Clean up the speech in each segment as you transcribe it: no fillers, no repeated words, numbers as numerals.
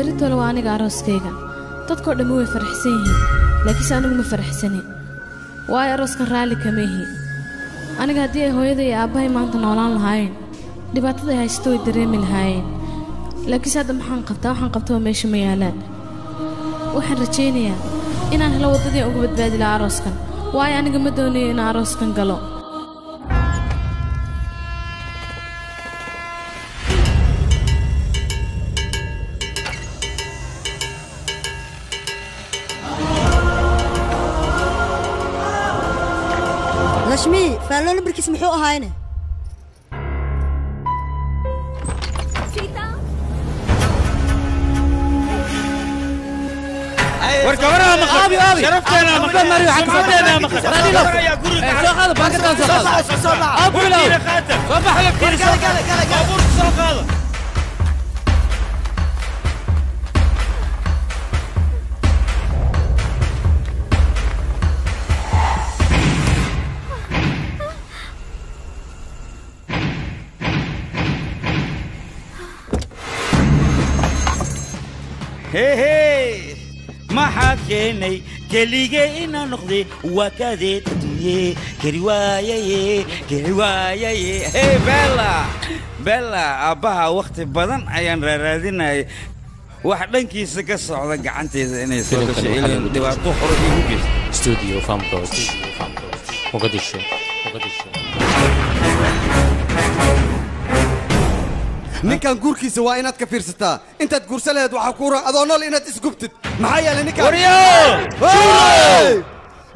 بريتو لو أنا قاروس كيجا تذكر دموي فرحسين لكن أنا ما فرحسني واي أروس كان رالي كميهي أنا قاعدة هو يدي أباي ما أنت نولان الهاين دبعت ذي هايستوي دريم الهاين لكن هذا محنقبته ماشي ميالان وحن رجينيا إن أنا لو ضدي أقبض بعد العروس كان واي أنا قمدوني إن عروس كان قالوا لشمي فعلون بركي سمحوها هاينه وركبنا مخ شرفتنا مخ مريو حكمتنا مخ راني لو سوق هذا باكر سوق ابو لو صباح لك كثير سوق ابو سوق هذا هي ما حكيني كليجي إنا نقضي وكذا تدي كرواية هي بلا أباها وقت بدن عيان رادينا واحد كيس قصة على قعنتي إني سويت شيء اللي دبا تخرج يوجد استوديو فام بروج وقديش ninkan guurkiisa waa inaad ka fiirsataa intaad guursan lahayd waxa ku ran adoo nool inaad isgubtid maxaa yeelay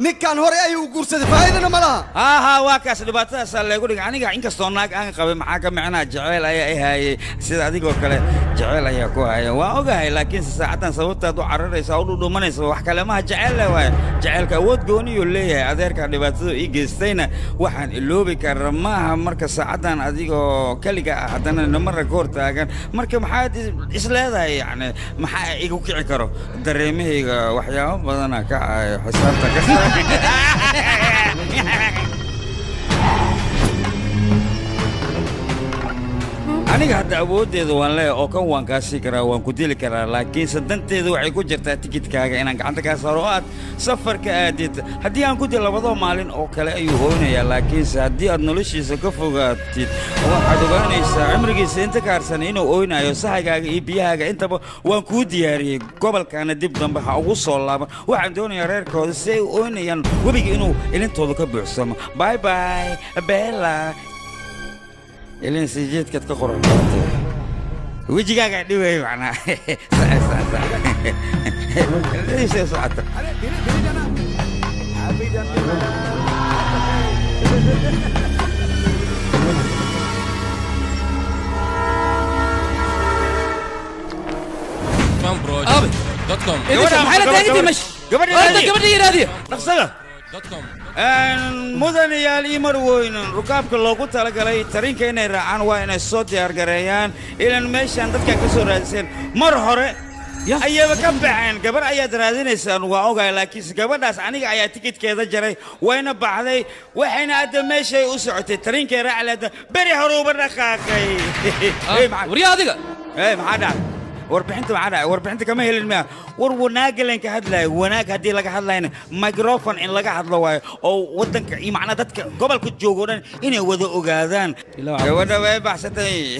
ninkan hore ayuu guursaday faa'iidana ma laha waa kaas dhibaatadaas la igu dhigay aniga inkastoo naag aan qabay maxaa ka macnaa jacayl ayaa i haayay sida adigoo kale jacayl ayaa ku haya waa ogahay laakiin saacadan sababtaad u cararaysaa u dhuumanaysaa wax kale ma jacayl leh waay jacaylka awood gooniyo leeyahay adeerka dhibaatada ii geystayna waxaan iloobi karaa maaha marka saacadan adigoo kaliga ah haddana namara goor taagan marka maxaad isleedahay yani maxaa igu kici karo dareemahayga waxyaabo badana ka xisaabta ka aniga hadda awoodeeda waan leeyahay oo kan waan kaasi karaa waan ku dili karaa laakiin sadanteedu waxay ku jirtaa tikidkaaga inaan gacanta ka saaro aad safarka aadid haddii aan ku dil labadoo maalin oo kale ayuu hooynayaa laakiinse haddii aad noloshiisa ka fogaatid waxaad ogaanaysaa cimrigiisa inta kaarsan inuu ooynayo sahayggaaga iyo biyahaaga intaba waan kuu diyaariyey gobolkaana dib dambe ha ugu soo laaban waxaan doonayaa reerkooda si ay u ooynayaan webiga inuu ilintooda ka buuxsamo bye bye bella إلين سجيت كتقرأ ويجي قاعد يدوي معنا ليش يا سعد fanbroid.com مدن يالي مروين ركاب كلوكو تلاقي ترين كيني رعان وين الصوت يارجريان إلى المشان تذكر كسر راسين مرهرة أيه بكبعين قبل أيه درادين إنسان وأوجا لكن قبل ناس عني أيه تيكت كذا جري وين بعدي وحين هذا ماشي وسعته ترين كي رعلة بري هروب الرخاكي ورياضي إيه معنا warbixinta macana warbixinta kama helin وناقلين كهذا وناق هدي لك هذا ميكروفون إن لك هذا واي أو ودنك معنا دتك قبل كنت جوجودن إني وذو أجادان وده واي بحثتي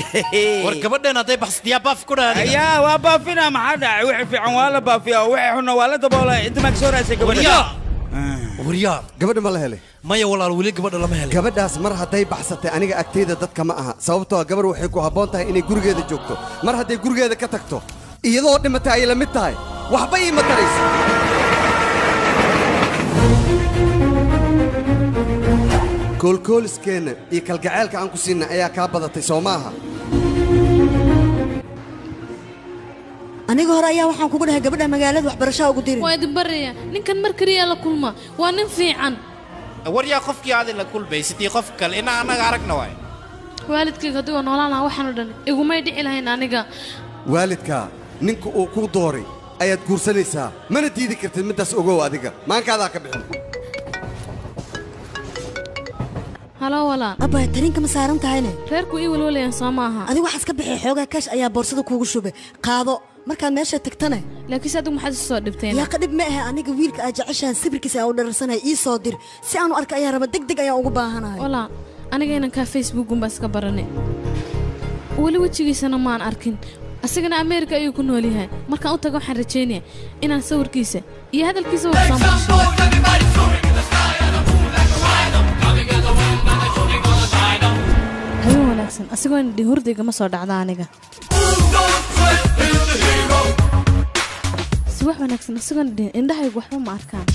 وركبنا نتي بحث يا باف كده يا وبافينا ما حدا وحي في عوالة بافيا وحي حنا ولا تبغى أنت مكسور هسه قبل ورياض قبل ما لهلي maya walaal wali gabadha lama helay gabadhaas mar haday baxsatay aniga agteeda dadka ma aha sababtoo gabar waxay ku haboon tahay inay gurigeeda joogto mar haday gurigeeda ka tagto iyadoo dhimatay ay la mid tahay waxba ii matarayso koolkooliskeenna iyo kalgaceelka aan ku siinay ayaa ka badatay Soomaha aniga hore ayaa waxaan kugu dhahay gabadha magaalada waxbarasho ugu dirin waa dibariya ninkan markariya la kulma waa nin fiican waryaa qofkii aad la kulbaysay qof kale ina anaga aragna waay waalidkayga haduu noolaana waxaan u dhan iguma dhici lahayn aniga waalidka ninka uu ku dooray ayaad guursanaysaa mana diidi kartid midaas ogow adiga maankaada ka bixin halo wala abba tarinka ma saaran tahayne reerku ii walwalayaan Soomaha adiga waxaas ka bixi xoogaa kash ayaa boorsada kuugu shubay qaado markaan meesha tagtana laakiin adigu maxaad soo dhibteen yaa qadib ma aha aniga wiilka aad jeceshahay sawirkiisa aan u dharsanay ii soo dir si aan u arko ayaa raba degdeg ayaan ugu baahanahay walaa aniga inaan ka Facebook gumba iska baranay wali wajigiisana maan arkin asagana Ameerika ayuu ku nool yahay markaan u tago waxaan rajeynayaa inaan sawirkiisa iyo hadalkiisa wax soo marsho hayo wanaagsan asagoo indhi hurdayga ma soo dhacda aniga si wax wanaagsan asagoo indhahaygu waxba ma arkaan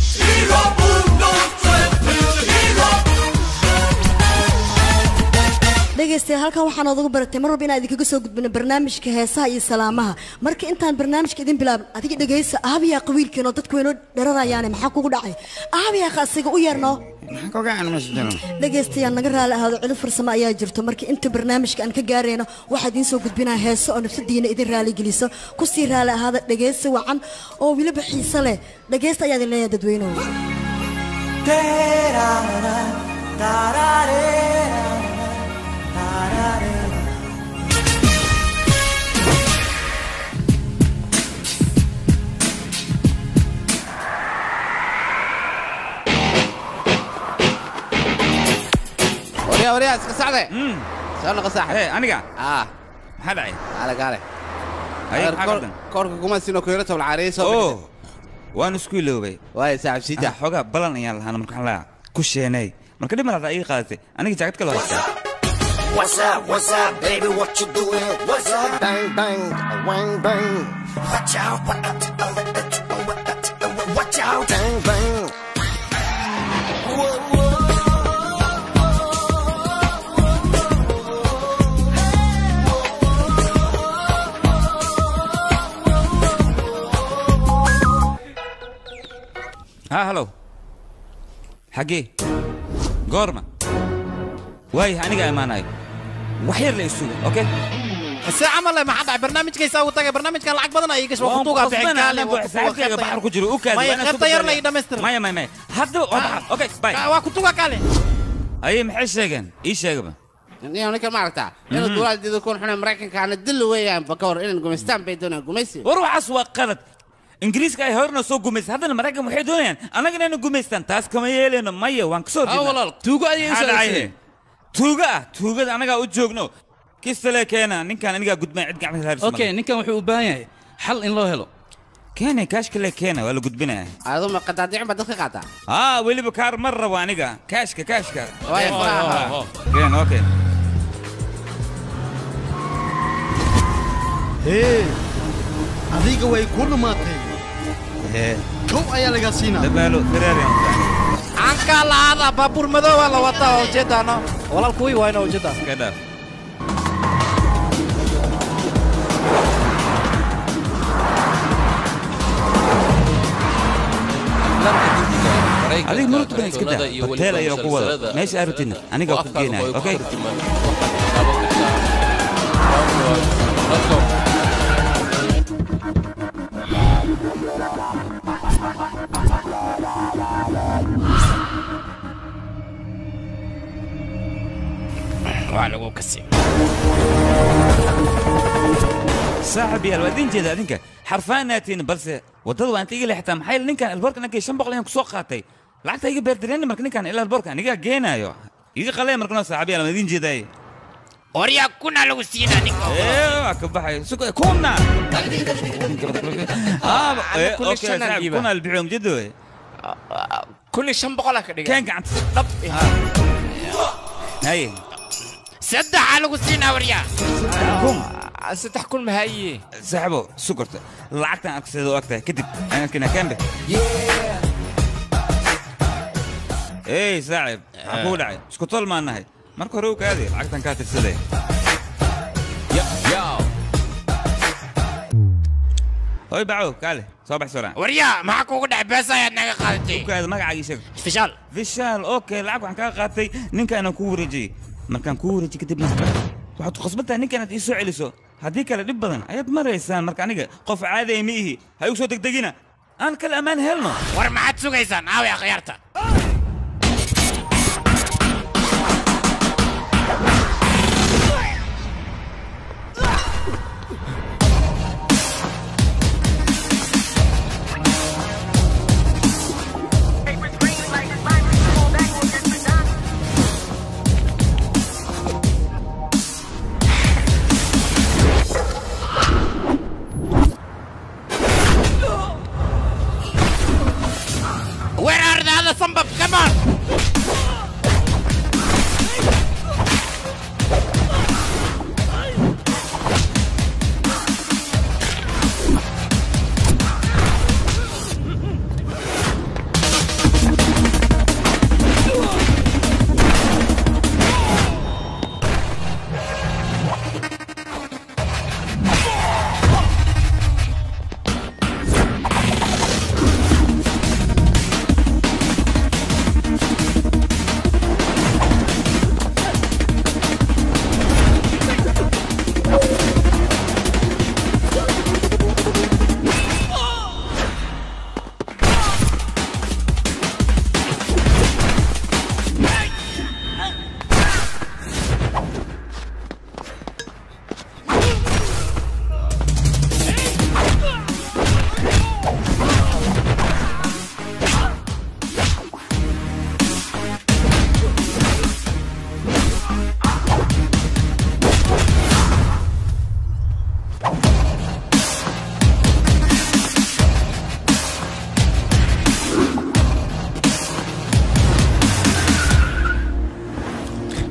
dhegeystayaal halkan waxaan ugu baratay mar walba inaan idinkaga soo gudbino barnaamijka heesaha iyo salaamaha marka intaan barnaamijka idin bilaabin adiga dhegeysa aabiyaa qawiilkeeno dadku weynoo dhararayaane maxaa kugu dhacay aabiyaa qaasiga u yeerno dhegeystayaal naga raali ahaado cilid farsamo ayaa jirto marka inta barnaamijka aan ka gaarayno waxaa idiin soo gudbinaa heeso oo nafsadiina idin raali geliso kusii raali ahaada dhegeysa wacan oo weliba xiiso leh dhegeysta ayaa idin leeyahay dadweynuhu وريا اسكسعده سألنا قصاح ايه انيقا محل عين قال هاي حاجه كورك كما سينو كيرته العريس اوه وانا سكويلوبي واي صاحب سيدا xoga balan ayaan lahaana markaan la ku sheenay marka dhib malaha ay qaadatay aniga jaakad kala haysta What's up, baby? What you doing? What's up? Bang, bang, wang, bang. Watch out, watch out, bang, bang. Whoa, whoa. هلو حقي قورمة واي أنا أماناي وحير لي السوق أوكي الساعة ما ما حد برنامج كيس أو تاجي برنامج كان لعب بدنا يجيش وخطوة في حكالي وحكالي بحر كجرو أوكي ما يخطير لي ده مستر ما هذا أوكي باي وخطوة كالي أي محش شيئا إيش شيئا يعني أنا كمان أعرفها إنه الدولار دي يكون إحنا أمريكا كان الدل ويا بكور إن الجمستان بيدونا جميسي وروح أسواق قلت إنجليز كاي هرنا سوق جميس هذا المراكب محيدون يعني أنا قلنا إنه جميستان تاس كم يلين مية وانكسور والله توجا يسوي توجا أنا قاعد أجوجنو كيس لك أنا نكان أنا قاعد ما عد قاعد هارس أوكي نكان وحول بايع حل إن الله هلو كان كاش كله كان ولا قد بنا هذا ما قد عدي عم بدخل قطع واللي بكار مرة وانيقا كاشكا كان أوكي adiga way ku dhumaatay kow ayaa laga siinaa dabaalo firaari aan ka laada baabur madow la wata oo jeedano walal kuwi wayna oo jeeda kada adiga marut baan iska daa hotel ayaa ku wada meesha aragtina aniga ku geenay okay وعلى كسي صاحبي الوادين جدا دينك حرفاناتين بس ودوا انت يجي حتى محل نكان البرك انك شنبق لين كسو قاتay lacagta iga beerdireen marka ninkan ila alborka aniga geenayo iga qalay markano صاحبي الوادين جدا وريا كنا لو سينا نيكو ka baxay suko kuna اوكي كنا البيعهم جدا كل شنبق لك دغ كان قعدت طب هاي سدح على وسينا وريا كم سدح كل ما هي سحبوا سكرت لعقتن اكسدو اكتر كدب انا كنا كان به ايه صاحب اقول عي اسكو طول ما نهي marka hore uu kaadi lacagtan ka tirsaday hoy baaw kale soo bax soo وريا ما kugu dhac beesaya naga qaadatay kaadi magacaagiisa fishal okay lacag waxaan ka qaatay ninkan ku wareejiyay markaan ku wareejiyay kadib waxaad qasbataa ninkan aad isoo celiso haddii kale dhib badan ayaad maraysaan marka aniga qof caadi ah miihi hay u soo degdegina aan kala amaan helno war maxaad sugaysaan aawi akhyaarta Where are the other Sambab? Come on!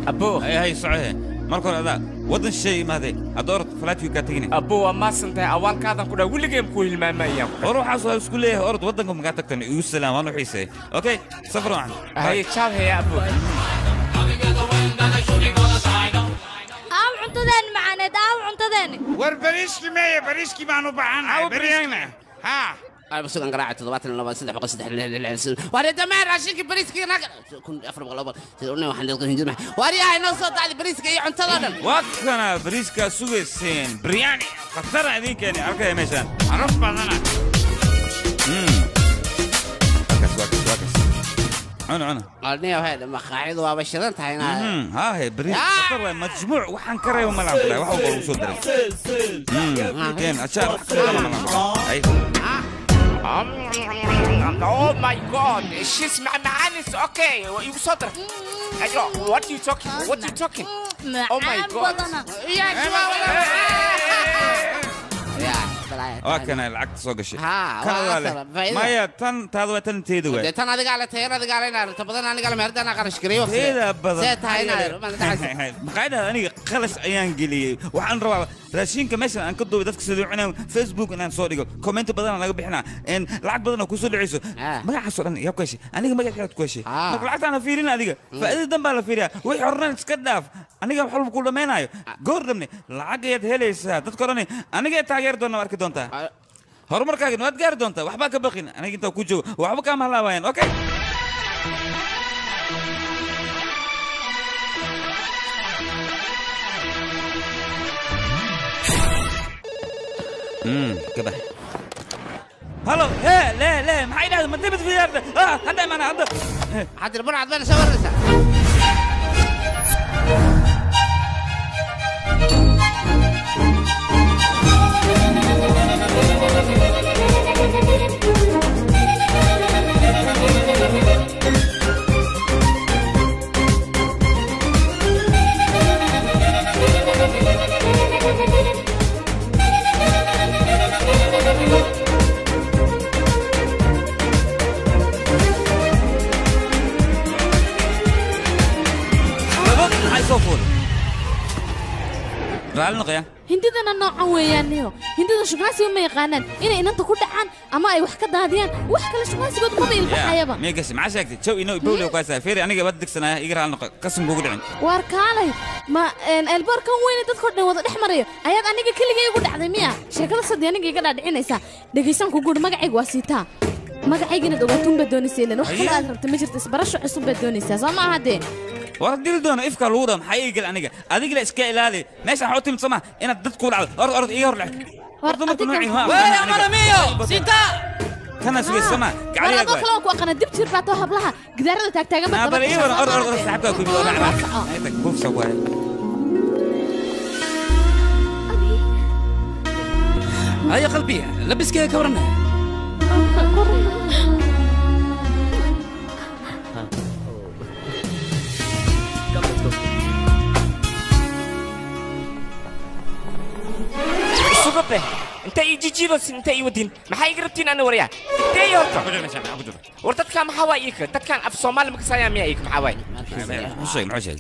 أبو هاي صعية مركور هذا وضن شيء ما ذي أدور فلات في كاتيني أبو ما سنت أول كذا كنا ولا جيم كويل ما يا أروح أسوي سكوليه أرد وضنكم قاعدتكن يسلم أنا حيسي أوكي سفروا عن هاي شاب هي أبو عنتدين معنا داو عنتدين وربريسكي ما بريسكي ما نبعنا بريانا ها أنا بس أنا قرأت طلبات لنا بس نحب قصة وأنا دمار عشان بريسكي كنت أفرق الأول تقولنا وحنا نلقى هنجمع وأنا هاي نصوت على بريسكي عنتدين وقتنا بريسكا سوي السين برياني قصر هذيك يعني أركي ميشان عرفت بعضنا واكس أنا قالني وهذا لما قاعد وابشرت هنا ها هي بريس والله مجموع وحن كري وملعب كذا وحول بوصول دري كين أشار أي Oh my God! She's Mahanis. Okay, you saw her. What are you talking? What are you talking? Oh my God! وكان العقد سوق الشيء ما هي تن تهذا تن تيدوه تن هذا قال تير هذا قال أنا تبغى أنا قال مهرد أنا قرش كريو هذا بدل زيت هاي مقاعدة أنا خلص أيام قلي وحن روا راشين كمثلا أنا كده بدك تسوي فيسبوك أنا صوري كومنت بدل أنا بحنا إن العقد بدل كوسول عيسو ما حصل أنا يا كويس أنا ما جت كويس العقد أنا فيرين هذيك فإذا دم بالا فيريا ويحرنا نتكدف أنا جاب حلو كله ما ينايو قردمني العقد يدهليس تذكرني أنا جت تغير دونا وارك دونتا هرمر كاجن ما تغير دونتا وحبك بقين أنا جيت أكوجو وحبك ما لا وين أوكي كده هلو لا ما حيدا ما تبي في هذا هذا ما أنا هذا حد البرع عندنا سوى الرسالة رأينا قيا هندينا نوع ويانيو هندينا شغاسي وما يقانن إن أنت كل عن أما أي وحكة دهديان وحكة لشغاسي قد ما بيلبحها يابا مية قسم عشاك تشوي إنه يبولي وكاسة فيري أنا جبدك سنة يقرأ عن قسم جوجل عن واركالي ما البار كان وين تدخل وضع الأحمرية أياد أنا كل جاي يقول عظيمية شكل صدياني جاي قاعد عينيسا دقيسان كوجود ما قاعد واسيتا ما قاعد يجينا دوغتون بدوني سيلن وحنا أقرب تمجر تسبرش عصب بدوني سيا سما هذين ورديل دون إفكار الوضع حقيقي أنا أديك الإسكاء لالي ناس حاطين مسمع أنا تدخل على أرض إيه أرض ما تنوعي ها وين يا مرميو سيتا كنا سوي السماء قاعد أنا دخلوا وأنا دبت شربتها هبلها قدرنا تاج ما أنا إيه أرض سحبتها كل يوم أنا هيك بوف سواي هيا قلبي لبس كذا كورنا انت يجي جيبس انت يودين ما حي قربتين انا وريا تي هورتا ورتت كان محاوايك تت كان في الصومال مكسايا ميايك محاواي معشي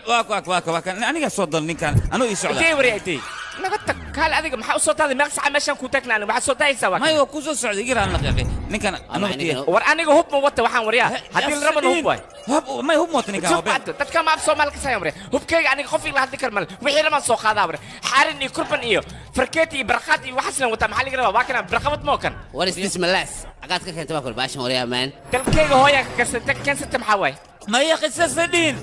واك انا صدر نكان انا يسعد تي وريا تي نقطك قال هذيك ما صوت هذا ما ساعه مشان كوتكنا انا ما صوت هاي سوا ما هو كوزو سعد يقرا انا يا اخي نكان انا ور انا هوب موت waxaan وريا hadii la rabo hoob way hoob ma hoob moot ninkaan dadka ma Soomaal ka saayay وريا hubkayga aniga qof ila hadii karmal wixii lama soo qaadaa وريا xarin iyo kurban iyo farkeeti iyo barqaad iyo waxasna wata maxaa laga rabaa waa kana barqabad mookan war istismalaas aqaad ka keentay waa kul baashan وريا maan dalkayga hooya ka kasanta kansanta maxaa way ma ya qisasadiin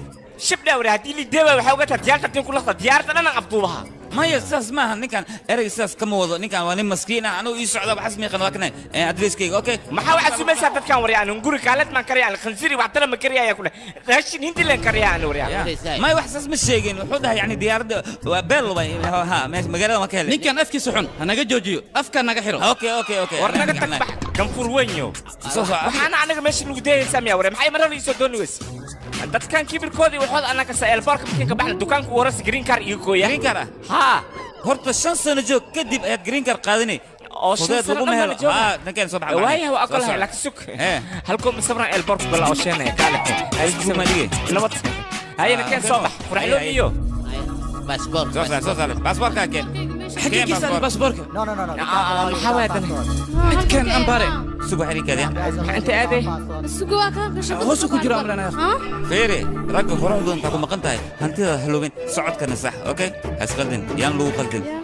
shibda وريا hadii li deewa waxa uga taa diyaarta tin kula diyaarta dhan qabduubaha ما يساس ما نكان اري اساس كم وضع نكان وانا مسكينه انا يسعد بحسمي قنواكنا ادريس كي اوكي ما حاول اسمي سبت كان وريا انا نقول قالت ما كريا الخنزيري وعطنا ما كريا يا كله هاشين انت اللي كريا انا وريا ما يحسس مش شيء وحدها يعني ديار بيل ها مقاله ما كان نكان افكي سحن انا جوجيو افكا نغا خيرو اوكي ورنا تكبح كم فروينيو waxaan anaga meesha lagu deeyay saamiya wareey maxay marar iso doonweys dad kan kibirkoodi waxood anaga saayl barka markii ka baxna dukaanku waras green car iyo gooya green car ha horta 5 sano joog kadib ayaad green car qaadani oo shan sano ma joog ha ninkan soo baxay waay waa aqal lak suk halkom sabran el bark bala oo sheenay kale ay Soomaaliye nabad hayna kan soo bax furaxlo iyo باسبور باسبور كاكي حقيقي سالي باسبورك لا محاولة متكن أمباري سوق حريك هذه أنت أبي السوق واكا هو سوق جرا أمرنا فيري ركب فروح دون تكون مقنتها أنت هلوين صعد كنا صح أوكي هسقدن يان لو قلدن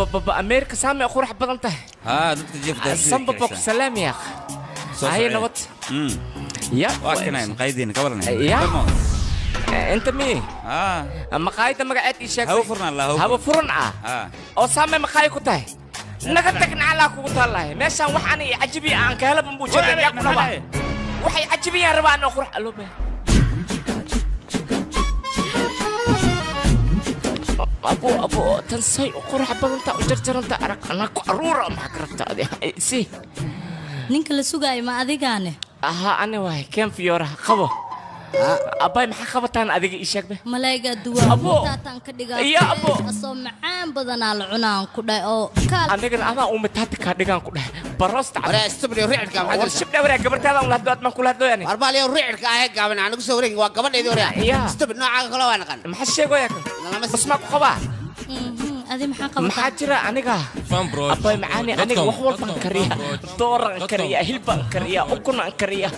بابا أمريكا سامي أخو رح بدنته دكتور جيف ده سامي بابا سلام يا أخ هاي نبت يا واكنا مقايدين كبرنا يا أنت مين مقايد مقعد إيشك هو فرنا الله هو فرنا أو سامي مقايد كته نقدك نعلى كوت الله ماشان وحني عجبي عن كهلا بموجود يا كنا وحي عجبي يا ربان أخو رح ألوبه أبو تنسي قرح بدنتا وجرجرنتا أرك أنا كأرورة ما قربت هذه سي نينك لسوقاي ما أذيقانه أنا واهي كم في يورا خبو أباي ما خبطان أذيق إيشك به ملايقة دوا أبو يا أبو أصلا معان بدنا العنان كده أو كال أنا قلنا أنا أمتات كاديجان كده برست ولا استبري ريعك كم حاجة وشبنا ورا قبرت هذا ولا دوت ما كل هذا يعني أربعة ليه ريعك هيك كم أنا نقول سوري وقبل يدور يا استبر نوع كلا وانا كان ما حشي قويك بس ما خبا هذه محاقبة محاجرة أنا أباي معاني أنا وحول بنكريا دور كريا هيل بنكريا أكون كريا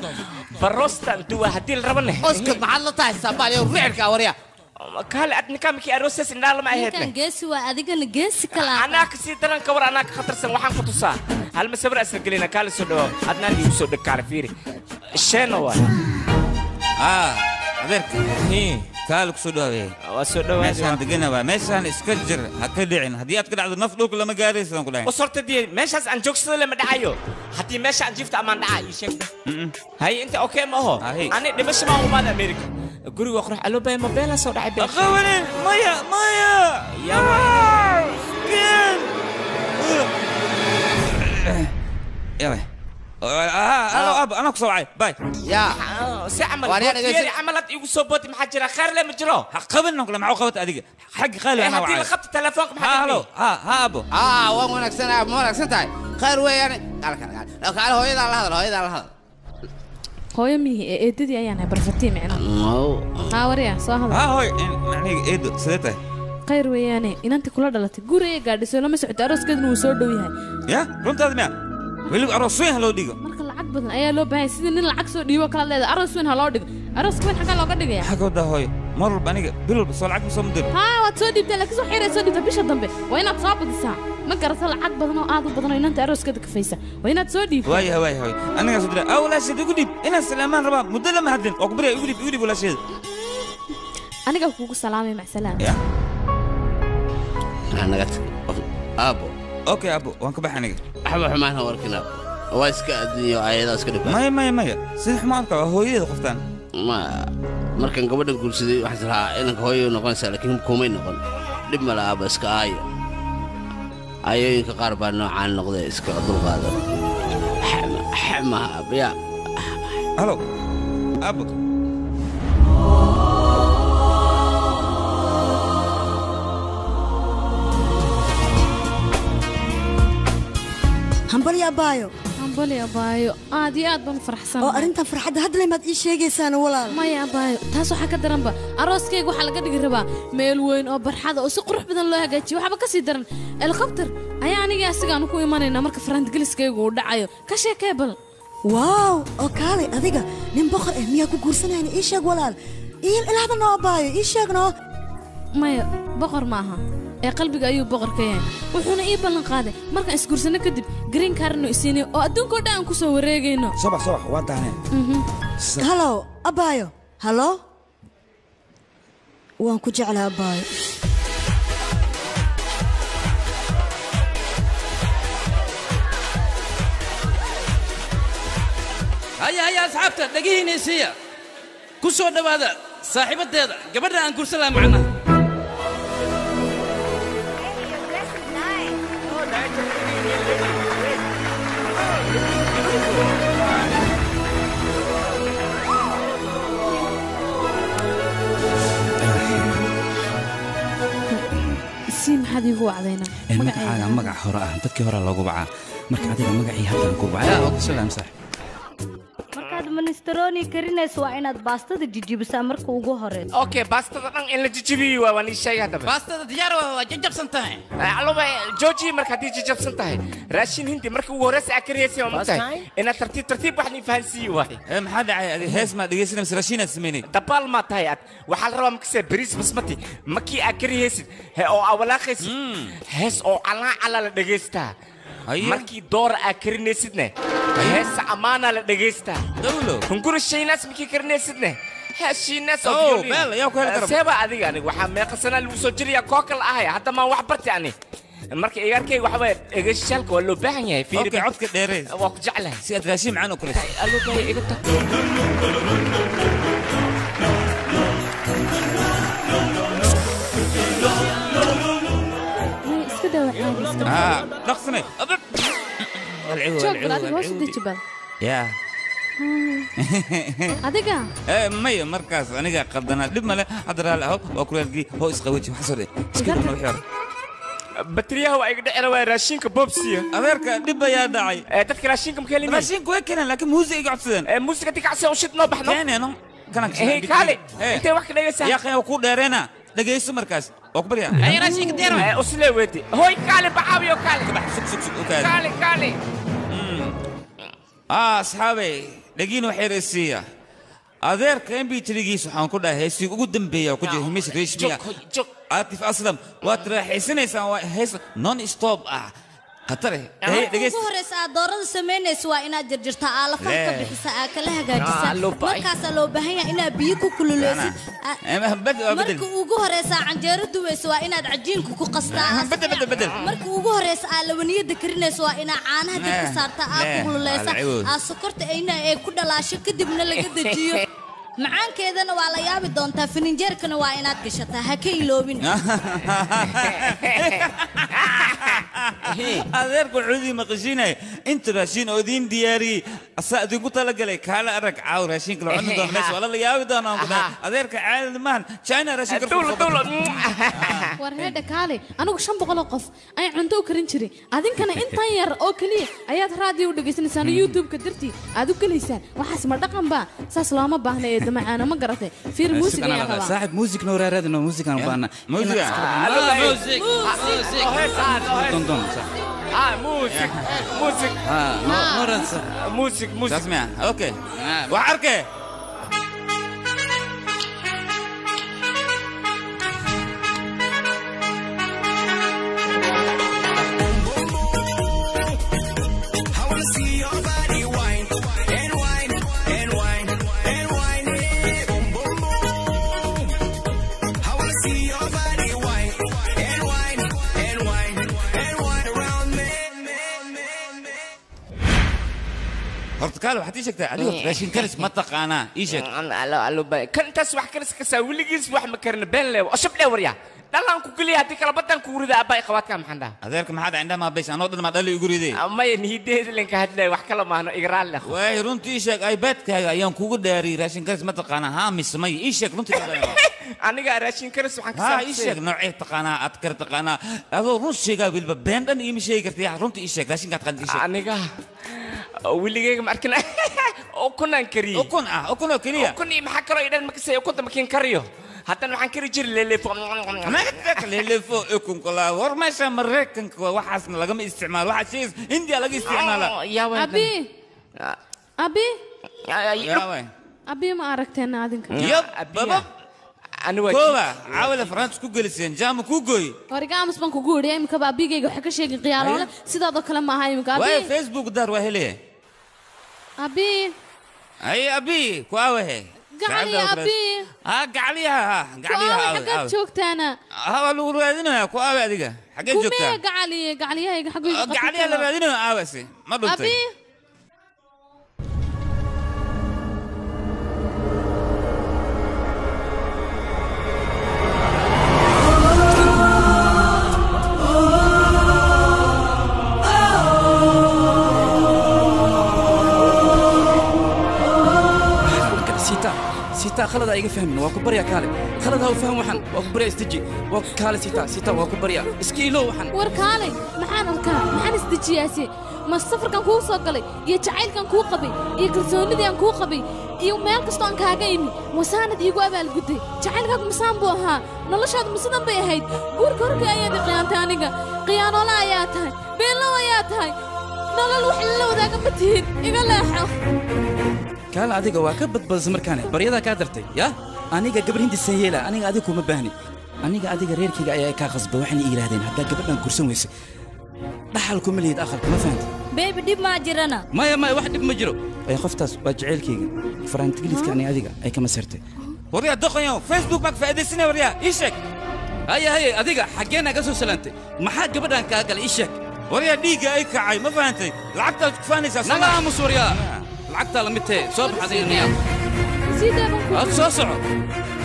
برست دوا هدي الربنا اسكت مع الله تاي سبالي ريعك وريا قال أدنى كم كي أروسس إن الله ما يهدنا كان جيس وأديك أنا جيس كلا أنا كسيتران كبر أنا خطر سن وحن كتوسا هل مسبر أسرقلنا قال سودو أدنى اللي يسود الكارفيري الشنو أدرك هي كالك سودو وسودو ماشان دقنا ماشان اسكجر هكدعين هديات كده على نفلوك لما قاريس لما كلها وصرت دي ماشان عن جوكس لما دعايو هتي ماشان جفت أمان دعاي شيك هاي أنت أوكي ما هو أنا دبش ما هو مال أمريكا قولي وأخرج ألو باي ما بيلا صار عبد أخواني مايا يا يلا أنا أبو أنا كسوعي باي يا سعمل عملت يقول صوبتي محجرة خير لي مجرو قبل نقول مع عقبة أديك حق خالي أنا وعي هدي خط تلفونك هلو ها أبو وين أكسنا مو أكسنا تاي خير وين يعني قال هو يدا هذا هوي مي إيدي أيانا برفتي معنا وريا صح هوي يعني إيد سيدته خير وياني إن أنت كل دلتي قوري قاعد يسوي لما سعد أرس كذا نوصل دويها يا رنت هذا مين ويلو أرسوين هلو ديجو مركل العقد بدن أيه لو بعي سيدنا العكس ديوا كلا ده أرسوين هلو ديجو أرس كوين حاجة لو قدك يا حاجة ده هوي مر بانيك بيلو بس العقد مصمدر وتصدي بتلك سو حيرة تصدي تبيش الضمبي وين تصاب الساعة ما قرأت العقد بدن وقاعد بدن إن أنت أرس كذا كفيسة وين تصدي واي أنا قصدي أول شيء تقولي إن سليمان رباب مدلل ما هدين أكبر يقولي ولا شيء أنا قلت سلامي مع سلام يا أنا قلت أبو أوكي أبو وانك بحنيك أحب حمان هو الكلام واسك الدنيا عيدا اسكت مايا سيح مارك هو يد قفتان ما مركن قبل نقول سيدي وحسرها إنك هو نقول لكن كومين نقول لما لا بس كاي ayooyinka qaar baa noocaan noqday iska dulqaada xama abiya halo abo hambal ya baayo hambal ya baayo aad iyo aad baan faraxsan oo arintan farxadda hadda leemaad ii sheegaysaan walaal maya baayo taas waxa ka daranba arooskayga waxa laga dhigi rabaa meel weyn oo barxada oo si qurux badan loo hagaajiyo waxba ka sii daran helicopter ayaa aniga asigaan ku imanayna marka farantgeliskaygu uu dhacayo ka sheekee bal waaw oo kaalay adiga nin boqor ah miyaa ku guursanayna ii sheeg walaal ilaahda noo baayo ii sheegno maya boqor maaha ee qalbiga ayuu boqor ka yahay wuxuuna ii ballan qaaday markaan isguursano kadib green cardno isiinay oo adduunka oo dhan aan ku soo wareegayno subax waa tahnay halo abaayo halo waan ku jeclaa abaayo هيا أصحابته دقيقة نسية كسر دبادة صاحبة هذا قبل أن كرسلها معنا سين حد هو علينا مقع هراء تذكر هراء لو قبعة مركز هذا مقعي هذا قبعة لا أوكي سلام صح markaad minestrone karinayso waa inaad baastada jijibisaa marka ugu horeyso okay baastada dhan in la jijibiyo waa wani shay hadaba baastada diyaar waa jajabsan tahay alaba jooji marka hadii jajabsan tahay raashin hindi marka ugu horeysa akariyaysa ma tahay ina tartiib wax ni fahansiyo waay maxaa dhacay hees ma dhageysanaysa raashin aad sameynay dabal ma tahay ad waxa la rabaa makse bariis basmati makii akariyaysid oo awalaaqaysid hees oo ala la dhageystaa markii door akarinaysidne hees amaana la dhageystaa dawlo kunkuru shaynaas markii karinaysidne heeshiinaas oo beel yaa ku heli kara seeba adiga aniga waxa meeqasana lagu soo jiriya kookal ahay hadda ma wax bartay ani marka igarkay waxa way egeshalka waa loo baahan yahay fiir okay codka dheereys waa ku jeclahay si aad raashin macaan u kulayso alugay iga tag نقصني يا adiga maya markaas aniga qaldana dib male hadra la oo kuleelgi oo isqawji waxa soo iska ma wixii batriyaha waa iga dhacay waa raashinka bobsiya adeerka dib ayaa dhacay dadka raashinka ma keenin raashinku way keenan laakiin muusiga codsadeen muusiga tikacsi oo shid noo baxno keenano kana kale intee wax ka dhagaysaa yaa qeyn ku dheereena dhagayso markaas oo ku bariya ay raashinka deero usle weedi hoy kale bacaabiyo kale sug kale asxaabay dhagiin waxay rasiya adeerka MP3giisa waxaan ku dhahay heesii ugu dambeeyay ku jira himis reeshmiya Atif Aslam waad raaxaysanaysaa waa hees non stop قطره ugu horeysa aad doorada sameynayso waa inaad jarjartaa aalafaha ka bixisa aad kala hagaajisaa markaas loo baahan yahay inaad biyo ku kululeysid marka ugu horeysa canjeero duwayso waa inaad cajiinku ku qastaa marka ugu horeysa aad lawaniyada karinayso waa inaad caanaha dibka saartaa aad ku kululeysaa aad sokorta ayna ee ku dhalaasho kadibna laga dejiyo macaankeedana waa la yaabi doontaa fininjeerkana waa inaad gashataa ha ka iloobin adeerku cudi maqashinay inta raashin oo diin diyaari asaad ugu tala galay kala arag caaw raashin kala cunno doon mees wala la yaabi doonaa ku dhahay adeerka caadad maahan China raashin ka war heeda kaale anigu 500 qof ay cunto u karin jiray adinkana intan yar oo kaliya ayaad raadiyo u dhageysanaysaan YouTube ka dirtii aad u galeysaan waxaas ma dhaqan ba saas looma baahna ee damacaana ma garatay fiir muusiga ayaa rabaa saaxib muusiga noo raadino muusiga aan baana muusiga موسيقى تسمع اوكي وحركه قال واحد يشكت عليه راشين كرس ما تقانا يشك انا لا باي كان تسوح كرس كسا وليس واحد ما كرن بين له اشب له وريا dhalaan ku geliya haddii kala badan ku rida abbay qabaadka maxaan dhaha adeerka maxaad indhaha ma bays anoo dhan ma dhali igu riday maya nihideeda linka hadlay wax kala maahno igraal leh way runtii sheeg iPad-kaaga ayaan kugu dhaariyay raashin karis ma taqaanaa haa mismay ii sheeg runtii aniga raashin karis waxaan ka haa ii sheeg noocee taqaanaa aad kar taqaanaa adoo run sheegaa wilba been dhan iima sheegi kartay runtii ii sheeg raashinka taqaan ii sheeg aniga wiligayga ma arkin ukunan kariyo ukun kaliya ukun maxaa kaloo idhan ma kasay ukunta makiin kariyo haddana waxaan kari jiray leelefo ukun kala war meesha mareykanka waxaasna lagama isticmaalo waxa shay India laga isticmaala abi ma aragteen adinka baba كوبا عاول فرنسا كوجلسين جام كوجوي ورجع مسبان كوجوري إمك بابي جيجو حكى شيء قيالة سيدا ذا كلام ما هاي مكابي وين فيسبوك دار وهلي أبي أي أبي كواوه قالي أبي قاليها حاجات شوكت أنا هذا لو رأينا كواوه هذيك حاجات شوكت كومي قاليها هيك حاجة قاليها اللي رأينا عاوسي ما بنتي أبي سيتا خلدا ايغا فهمن waa ku bariya kaale khalada uu faham waxan waa ku bariya istiji waa kaale sita waa ku bariya iskiilo waxan war kaale maxaan istijiyaasi ma safarkan ku soo galay iyo jacaylkan ku qabay iyo kalsoonidaan ku qabay iyo meel kasto aan kaaga imi wasaanad iigu abaal guday jacaylkaagu masaan buu ahaa noloshaadu misadan bay ahayd guurka horka ayaad qiyaantay aniga qiyaanola ayaa tahay beelo ayaa tahay nolol wax la wadaaga ma tihid iga leexo كان أديك واكب بس مركانه بريدا كادرتي يا أنا قبل هندي سهيلة أنا أديك وما بهني أنا أديك رير كي جاي كاغصب وحني إيرادين هذا قبلنا كرسون ويس دحالكم اللي يتأخر ما فهمت بيبي ديب ما جرنا ما واحد ديب مجرو يا خفتاس بجعل كي فرانت قلت كأني أديك أي كم سرتي وريا دقن يوم فيسبوك ماك فادي سنة وريا إيشك هي أديك حقينا قصو سلانتي ما حد قبلنا كاغل إيشك وريا ديجا أي كعاي ما فهمتي لعبت كفاني ساسا لا مسوريا لعقت على متى صوب هذه النيام زيدة صوصع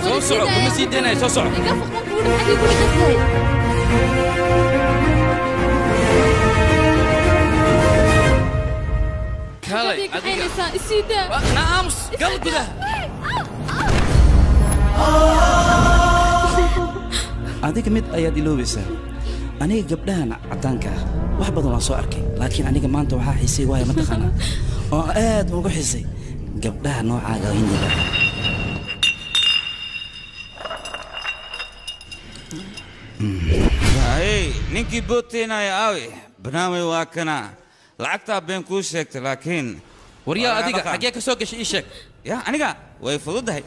كم زيدنا صوصع يقفق مقبول حد يقول كذا كالي أديك زيدة نعم قلب كذا أديك مد أيادي لوبسة أنا قبلها عطانك واحد بدو نصو أركي لكن أنا ما أنت وها حسي ويا ما تخنا آد موجو حسي قبلها نوع عاقة هندي هاي نينكي بوتينا يا أوي بنامي واكنا لعقتها بين كل شيء لكن وريا أديك حقيقة سوق شيء شك يا أنيقا ويفضل هاي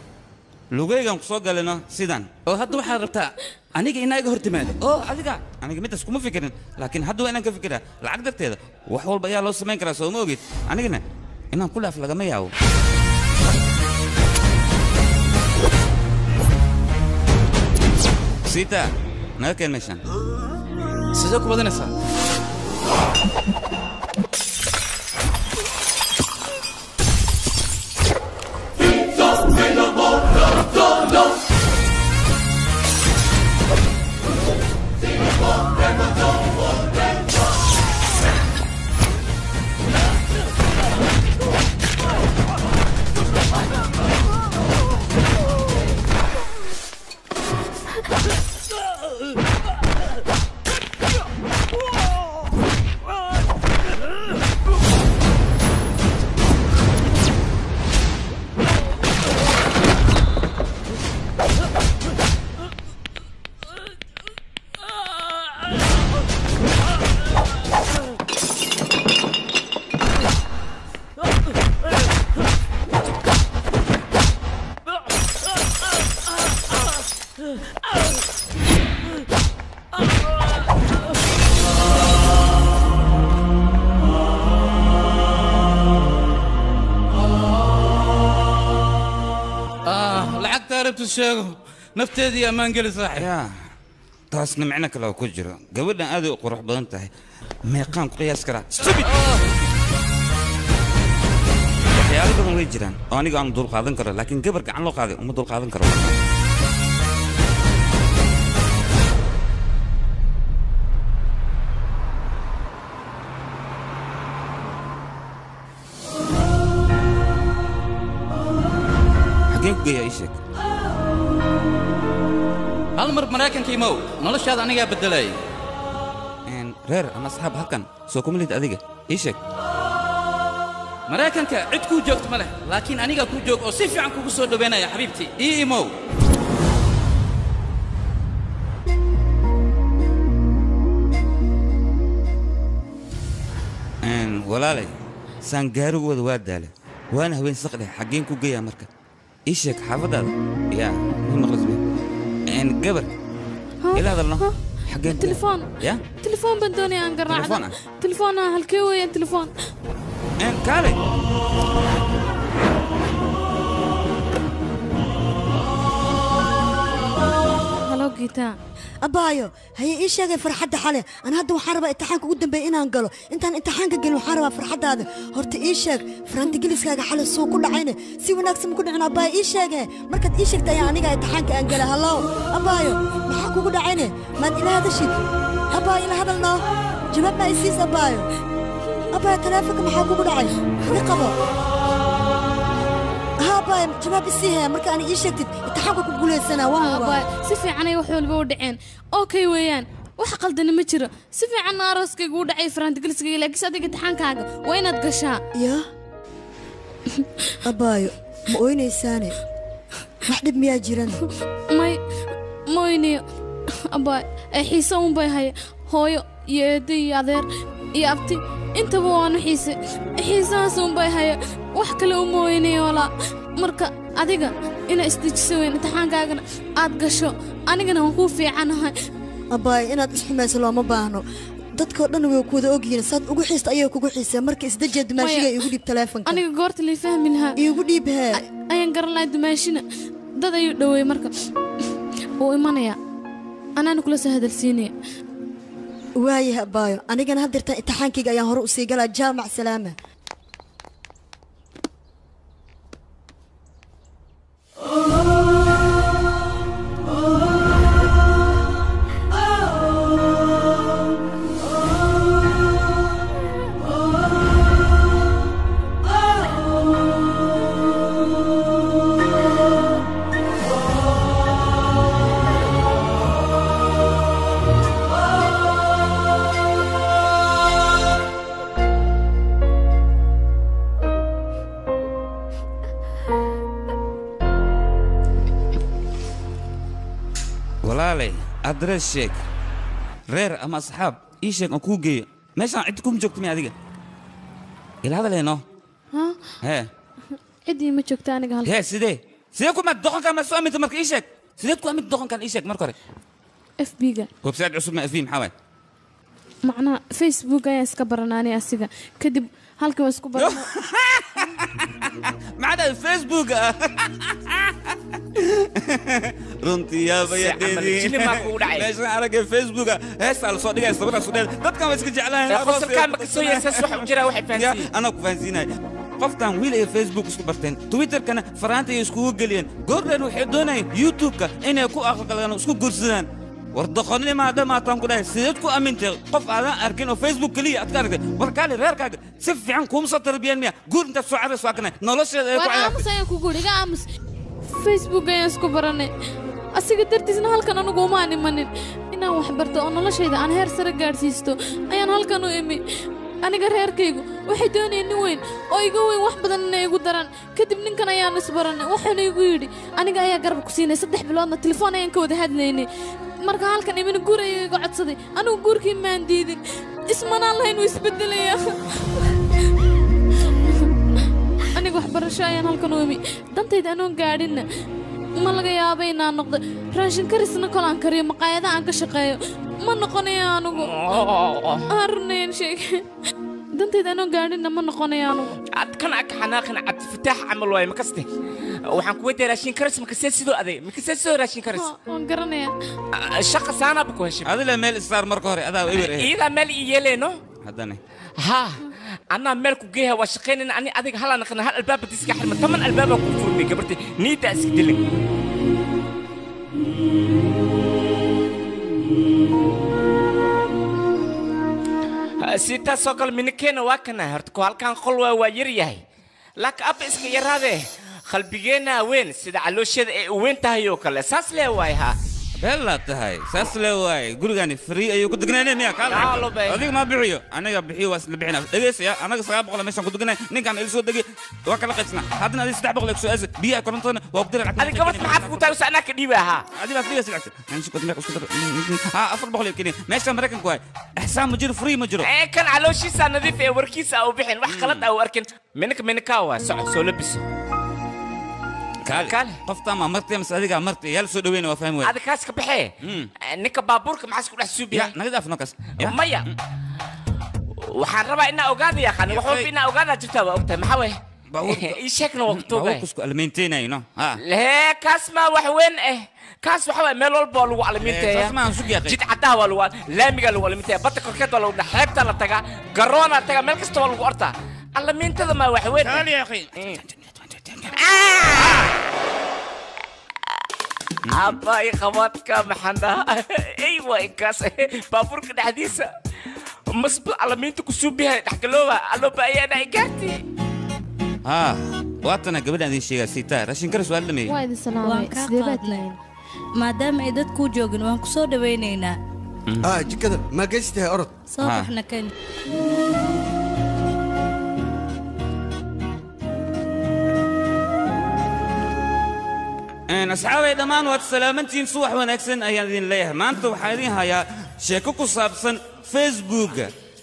لوجيجا سوق لنا سيدان هذا واحد ربطة أنيقا إناك هرتمان أديك أنيقا متى سكون فكرين لكن هذا أنا كفكرة العقدة كذا وحول بيا لو سمين كرا سو موجود أنيقا إنهم كلها في الجميع أو سيتا ناكل مشان سيزوك بدنا سا الشيخ نفتدي أمان قل صاحي يا تاسنا معنا كلا كجرا قبلنا هذا قروح بنتهي ما يقام قياس كرا ستوبيد يا رجل ما يجران أنا قام دول قادن كرا لكن قبل كان لو قادن وما دول قادن كرا حقين كوجيا إيشك هالمر مراكن كيمو نلاش هذا أنا جاب بدلاي رير أنا أصحاب هكذا سوكم اللي تأذيك إيشك مراكن كعدكو جوكت مله لكن أنا جاكو جوك أو سيف عنكو بصور بينا يا حبيبتي إيمو ولا لي سانجارو ودواد داله وانا هوين سقله حقين كوجيا مركب إيشك حافظ هذا يا مهم خلص بيه قبل إلى هذا الله حقين تليفون يا تليفون بندوني أنقرع تليفون تليفون هالكوي تليفون كاري هلو جيتا أبايو هي إيش يا فرحة حالي أنا هذا وحاربة امتحانك قدام بينا نقله أنت امتحانك قل وحاربة فرحة هذا هرت إيش يا فرنت جلس كذا حال السوق كل عينه سوي ناقص ممكن عنا أباي إيش يا مركز إيش يا يعني قاعد امتحانك أنقله هلاو أبايو ما حكوا كل عينه ما إلى هذا الشيء أباي إلى هذا النوع جواب ما يسيس أبايو أباي تلافك ما حكوا كل عينه رقبة باي جواب السيها مركا أنا إيش شكت التحقق بقول السنة واه باي سفي عني وحول بودعين أوكي ويان waxa qaldan ma jiro si fiican arooskaygu u dhacay farantigaliskayga laakiin adiga taxankaaga waa inaad gashaa ya abaayo ma oynaysaane wax dhib miyaa jiran ma oynayo abaay xiise un bay haya hooyo iyo eedo iyo adeer iyo abti intaba waanu xiisahaas un bay haya wax kale uma oynayo walaa marka adiga ina isdejiso weyn taxankaagana aad gasho anigana waan kuu fiicanahay أباي أنا تسمعي سلام بانو dadka dhan way ku wada ogyihiin saad ugu xiista ayay kugu xiisay marka isdajeed dumaashiga igu dhib telefoonka aniga goorta la fahmi lahaa igu dhiibhaa ayaan garan lahaa dumaashina dad ayuu dhaweey marka oo imanaya anaan kula soo hadalsiinay waayaha baayo anigana hadirta imtixaankayga ayaan hore u sii galaa jaamac salaama أدرس شيك رير أما أصحاب إيش أكوجي ماشي عندكم جوكت مي هذيك إلى هذا لينو ها عندي ما جوكت أنا قال ها سيدكم ما تدخن كان مسؤول من تمرك إيشك سيدكم ما تدخن كان إيشك مركوري إف بيجا وبساعد عصب ما فيه محاول معنا فيسبوك يا سكبرناني أسيجا كدب هالك وسكبر ما عدا الفيسبوك runtii yaabayadheediimeesha aragay facebooka heestaa la soo dhigay sabada soo dheer dadkan way iska jeclaananaa ku fahansiinay qoftan wiil ay facebook isku barteen twitterkana faraanta ay iskugu geliyeen goordhan waxay doonayeen youtubeka inay ku aqalgalaan isku guursadaan wardaqonni maadamaataan ku dhahay sideed ku amintay qof aadan arkin oo facebook keliya aad ka aragtay warkaali reerkaaga si fiican kuuma soo tarbiyeen miya guur intaad soo carayso waa kanay nolosheeda ay ku cayaartay Facebook ayaan isku baranay asiga dartiisna halkan anigu uma imanin inaan wax barto oo noloshayda aan heer sare gaarsiisto ayaan halkan u imi aniga reerkaygu waxay doonayeen nin weyn oo iga weyn wax badan inay igu daraan kadib ninkan ayaan isbaranay waxaana igu yidhi aniga ayaa garab ku siinay 3 biloodna telefoon ayaan ka wada hadlaynay marka halkan imina guur ayuu iga codsaday anigu guurkii maan diidin ismanaan lahayn wuu isbedelaya aniga wax barasho ayaan halkan u imi dantayda anoon gaadhinna ma laga yaabo inaan noqdo raashin karisna kol aan kariyo maqaayada aan ka shaqeeyo ma noqonayo anigu arnayn sheeg dantayda anoon gaadhinna ma noqonayo anigu adkan ak xanaaqin cabdi fataax camal waay makaste waxaan ku weydiiyay raashin karis makasee sidoo aday makasee sidoo raashin karis waan garanaya shaqa saana ku heshay adila meel istar marka hore adaa ewer ila meel iyeleeno hadane ha أنا ملك جيها وشقين أني أديك هلا نخنا هل الباب بتسكح حرم ثمن الباب كفرني قبرتي نيتا أسكدلك سيتا سوكل من كين واكنا هرتكو هل كان خلوة ويريهي لك أب إسك يراده qalbigeena weyn sida calooshada ay u weyn tahay oo kale saas lee waay ha بلا تهاي ساس لواي قولي فري أيو كنت قنانين ميا كلا هذيك ما بيعيو أنا بيعيو واس بيعنا دقيس يا أنا صعب بقول ماشان كنت قنانين نيجان إلسو دقي وكلا قصنا هذا نادي استعب بقول لك سؤال بيا كرنتنا وقدر أنا كمان معك وتاوس أنا كديبة ها هذه ما فيها سلعة أنا شو كنت ميك وسكتر ها أفر بقول لك كني ماشان مركن كوي إحسان مجرو فري مجرو كان على شيء سنضيف وركيس أو بحين وحقلت أو أركن منك كاوا سولبس كال قفطة ما مرتي مسألة مرتي يلسو دوين وفهم وين هذا كاسك بحيه نك بابورك معسك ولا سوبي يا نقدر في نقص مية وحربا إنا أوغادا يا خان وحوف إنا أوغادا جبتها وقتها محاوي إيشكنا وقتها باوكسكو ألمينتين أينو لا كاس ما وحوين كاس وحوي ميلول بول وعلمينتين كاس ما نسوق يا أخي جيت عدها والو لامي قالوا علمينتين بطل كركات والو حيبتا لا تجا قرونا تجا ملكست والو أرتا علمينتين ما وحوين تعال يا أخي أباي خواتك محنا أيوة إنكاس بابورك الحديثة مصب على مين تكسب بها تحكلوها ألو بأي أنا إيجارتي واتنا قبل هذه الشيء سيتا راشين كرس ولا مي وايد السلام سيداتنا ما دام عدد كوجوجن وان كسو دوينينا كذا ما قستها أرد صافي احنا كان أصحابي دمان واتسلامتين صوح ونكسن أيادين ليه ما أنتوا حالين هيا شيكوكو صابسن فيسبوك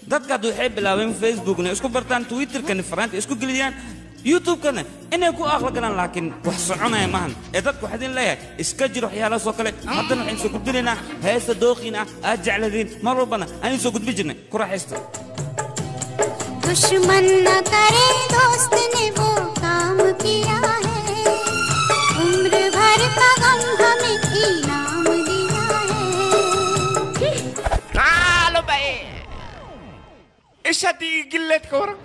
دتك دو يحب لاوين فيسبوك اسكو برتان تويتر كان فرانت اسكو قليان يوتيوب كان إنه كو أخلقنا لكن وحصعنا يا مهن دتك حدين ليه اسكجروا حيالا سوكله حتى نحن سوكو دلنا هيس دوخينا أرجع لذين ما ربنا أنا سوكو بيجنا كرا حيستا दुश्मन न करे दोस्त ने वो काम किया है उम्र भर का गम हमें इनाम दिया है تعالوا بقى ايش هدي قلة كورة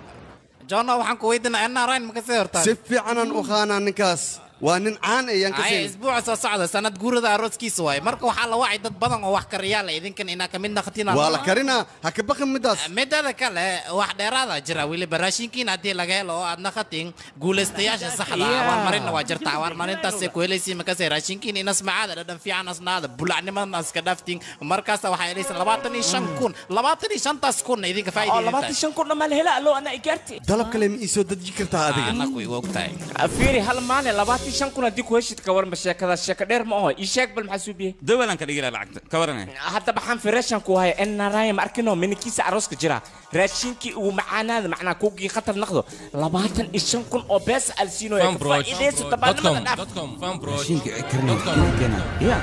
جانا وحن كويدنا أنا راين مكسر تاني سفي عنا وخانا نكاس وانن عان ايان كسين أي أسبوع صعدة سنة جورة ذا روز كيسواي مركو حلا واحد ضد بدن وواحد ريال إذا كان إنا كملنا خطينا ولا كرينا هكبخ مداس مدة كلا واحد هذا جرا ويلي براشين كين عدي لقيلو عدنا خطين قول استياش الصحلا أول مرين واجرت أول مرين تسيك ويلي سي مكسر راشين كين إنا سمع هذا لدم في عنا سناد بلعني ما ناس كدافتين مركز واحد ليس لبعتني شنكون لبعتني شنطة سكون إذا كفاية لبعتني شنكون لما الهلا لو أنا إيجارتي طلب كلام يسود ذكرتها هذه أنا كوي وقتها أفيري هل معنى لبعتني شنكون أديك وش تكور مشاكل هذا الشيء كدير ما هو يشاك بالمحسوبية دولا كده يلا لعقد كورنا حتى بحن في راشن كوهاي إن راي ماركنه من كيس عروس كجرا راشين كي ومعانا معنا كوكي خطر ناخده لبعتن إيشان كون أبس ألسينو يكفى إليه ستبان ما نعرف راشين كي أكرنا كنا يا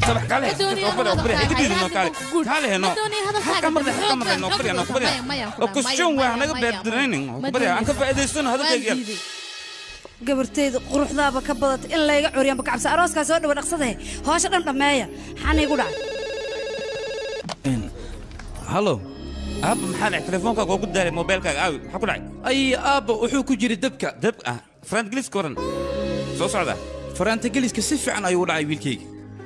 صباح كله أوبري إدي دي نوكالي كله هنا كمر نوكبري وكشون وإحنا قبل أوبري أنك فائدة سنة هذا تيجي gabartayda quruxdaaba ka badatay in layga curiyaan bakacabsa arooskaas soo dhawan dhaqsaday hoosha dhan dhameeya xana igu dhacay hallo aab maxaa telefoonka ugu daaray mobilka aawi waxa ku dhacay ay aab wuxuu ku jiray dabka فرانت جليس كورن سو صعدا فرانت جليس كسف عن أيوة لعيب الكيك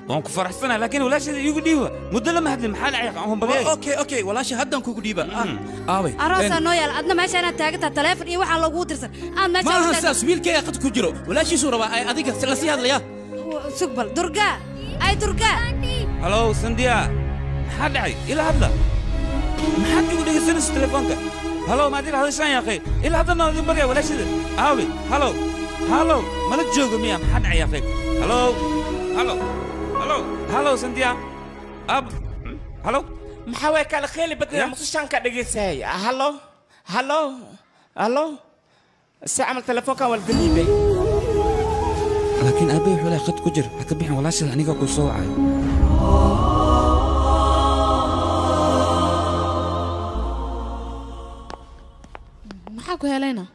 وانك فرحتنا لكن ولا شيء يقول ديوا مدة لما هاد المحل عيقهم بقى اوكي ولا شيء هدن كوكو ديبا اوي اراس نويال ادنا ماشي انا تاغتا تليفون اي waxa lagu dirsan aan meesha ما هساس wiilkay qad ku jiro wala shii soo rabaa ay adiga la sii hadlaya sugbal durga ay durga halo sandiya maxaa dhacay ila hadla maxaad ugu dhegeysanaysaa telefoonka halo ma dir hadashaan ya akhi ila hadda noo bariya wala shida aawi halo mala joogo miya maxaa dhacay ya akhi halo sandiya ab halo maxaa kala khayli badna musashan ka dhageysay halo ساعمل تلفونك والقليبي لكن أبي ولا خد كجر هكبيح ولا شيء أنا قاعد أسوعي ما حكوا هلينا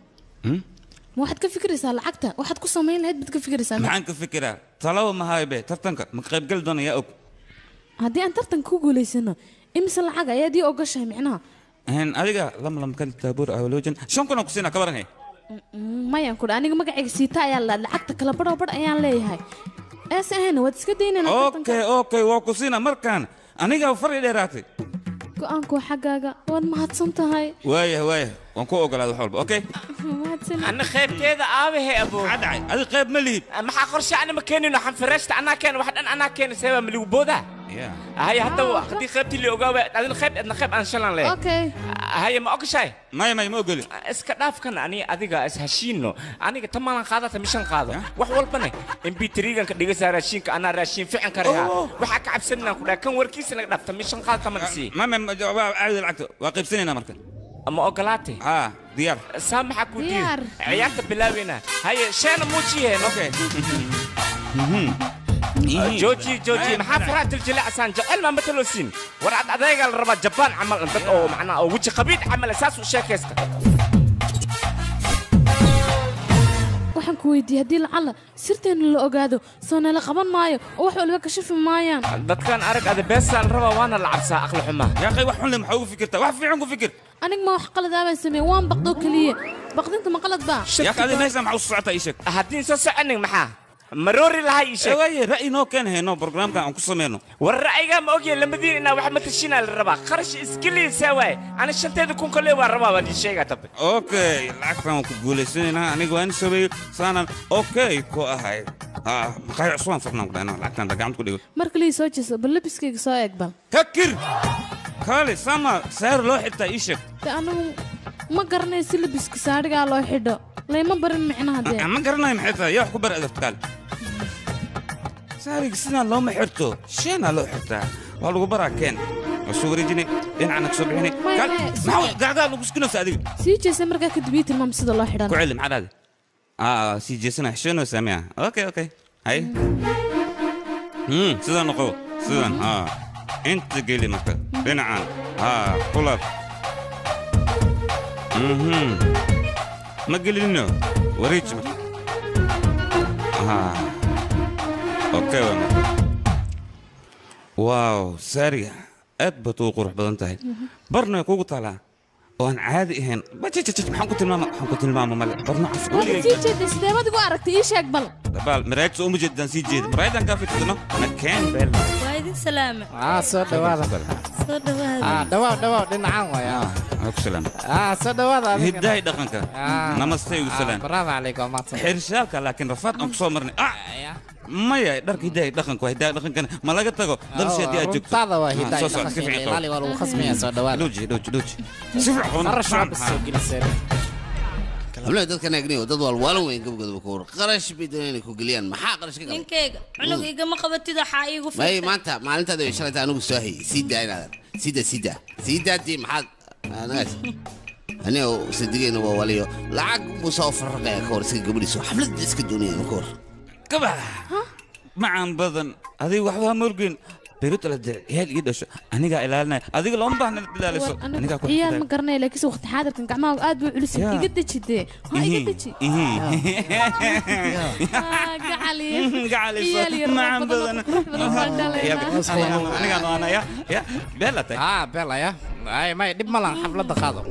واحد كفكر رسالة عكتة واحد قصة مين لهاد بتكفكر رسالة معن كفكرة طلعوا ما هاي بيه ترتنك مقرب قلدنا يا أوك هدي أن ترتن كوجو ليسنا إمسال العجة يا دي أوجشها معناها هن أرجع لما كان تابور أولوجن شلون كنا قصينا كبرنا هي ما ينقول أنا ما قاعد سيتا يلا لعكتك كلا برا أيان ليه هاي أسهل ودسكتين أنا أوكي وقصينا مركان أنا جا فرق لراتي go'aanku xaggaaga waad mahadsan tahay وايه وان كو اوغلاad wax walba okay mahadsan أنا خيبتيدا آبه أبو عدعي هذه قيب مليب ما حقرش أنا مكاني وحن فرشت أنا كان واحد أنا كان سبب من الوبودة هاي حتى هذه خيبتي اللي أجاوب أنا خيب أنا شلون ليه اوكي هاي ما أكو شيء ما أقول اسكداف كان أنا أديك هشينه أنا تمام قاعدة مشان قاعدة وحول بني إن بيتريجن كديك سارشين أنا راشين فعلا كريها وحكي عبسنا كذا كان وركيس إنك دفت مشان قاعدة تمسي ما عاود العقد واقف سنين مركز أما أقلاتي ديار سامحك ودير عيالك بلاوينا هاي شان موتشي هنا اوكي جوجي محافرات الجلاء سان ما مثل سين ورعد أدايق الربا جبان عمل انت او معنا او وجه خبيث عمل اساس وشاكيست waxaan ku weydiiyay hadii lacala sirteena la ogaado soo nala qaban maayo oo wax walba ka shafi maayaan dadkan arag ada beesal raba waana la cabsaa aqli xuma yaa qey wax xun leh maxaa ugu fikirtaa wax fiican ku fikir aniga ma wax qalad ah baan sameeyay waan baqdo kaliya baqdinta ma qalad baa yaa qadi meesha maxaa u socota ishak hadii soo soconin maxaa مروري لهاي إيشك إيه رأي نو كان هنا برنامج كان كوسمينو والرأي قام أوجي لما دين إنه واحد متشينا للربا خرج إسكلي سوى أنا شنتي تكون كل يوم الربا بدي شيء كتب أوكي العكس ما كقول سنة أنا جوان سوي سنة أوكي كو هاي مخاي عصوان فرنا كده أنا العكس أنا قاعد كده مركلي سوتشس بلبس كيك سو أقبل ككر خالي سما سعر لو حتى إيشك أنا ما قرني سلبس كسارق على حدا لا ما برن معنا هذا ما قرني محيطة يا حكومة أدرتكال سارق سنة لو محرته شينا لو حتى والله برا كان وشو رجني إن عنك صبحني قال ما قاعد لو بسكنه سادي سيجي سمرك كدبيت المام سيد الله حدا كعلم على هذا سيجي سنة شنو سامعها أوكي هاي سيدان نقو سيدان أنت قلي مكة بنعان طلب ما قلي لنا وريج مكة اوكي واو سارية أثبتوا قروح بدنتهي برنا كوكو طالع وأنا عادي هن بتشتشت محنكت الماما مال برنا عسكري تيجي سيدي ما تقول عرفت إيش أقبل بال مرايت أم جدا سي جد مرايت أنا كافي تدنا أنا كان بال وايد سلامة صدق هذا صدق هذا دواء دين عام يا سلام صدق هذا هداي دقنك نمستي وسلام برافو عليكم حرشالك لكن رفضت أنك صومرني maya dharka hidaaya dhaqanku waa hidaaya dhaqankana ma laga tago dalsi haddii aad joogto runtada waa hidaaya dhaqanka ilaali waa lagu khasmaya soo dhawaada dhuuji si fiican marra shacab soo gelisay hablaha dadkan agniyo dad walwaalan weyn gabadhooda ku hor qarash bideen ku galiyaan maxaa qarash ka galay ninkeyga cunug igama qabatid waxa iigu fiican may maanta maalintaada ay shalayta anigu soo hayay sida di maxaad anaas aniga sidigeena waa waliyo lacag buu soo farqaya ka hor iska gabadhiisu xaflad iska doonayaan ka hor كبا معن بدن هذه وحده مرجين بيروت للدع هل يدش أنا قاعد إلالنا هذه لون بحنا للسو أنا قاعد عيال مقرنة لكن وقت حاضر كان قعمة قاعد بيقولوا يقدر شدة هاي يقدر شيء قعلي معن بدن أنا يا بيلا تي بيلا يا أي ما يدب ملا حفلة دخاضو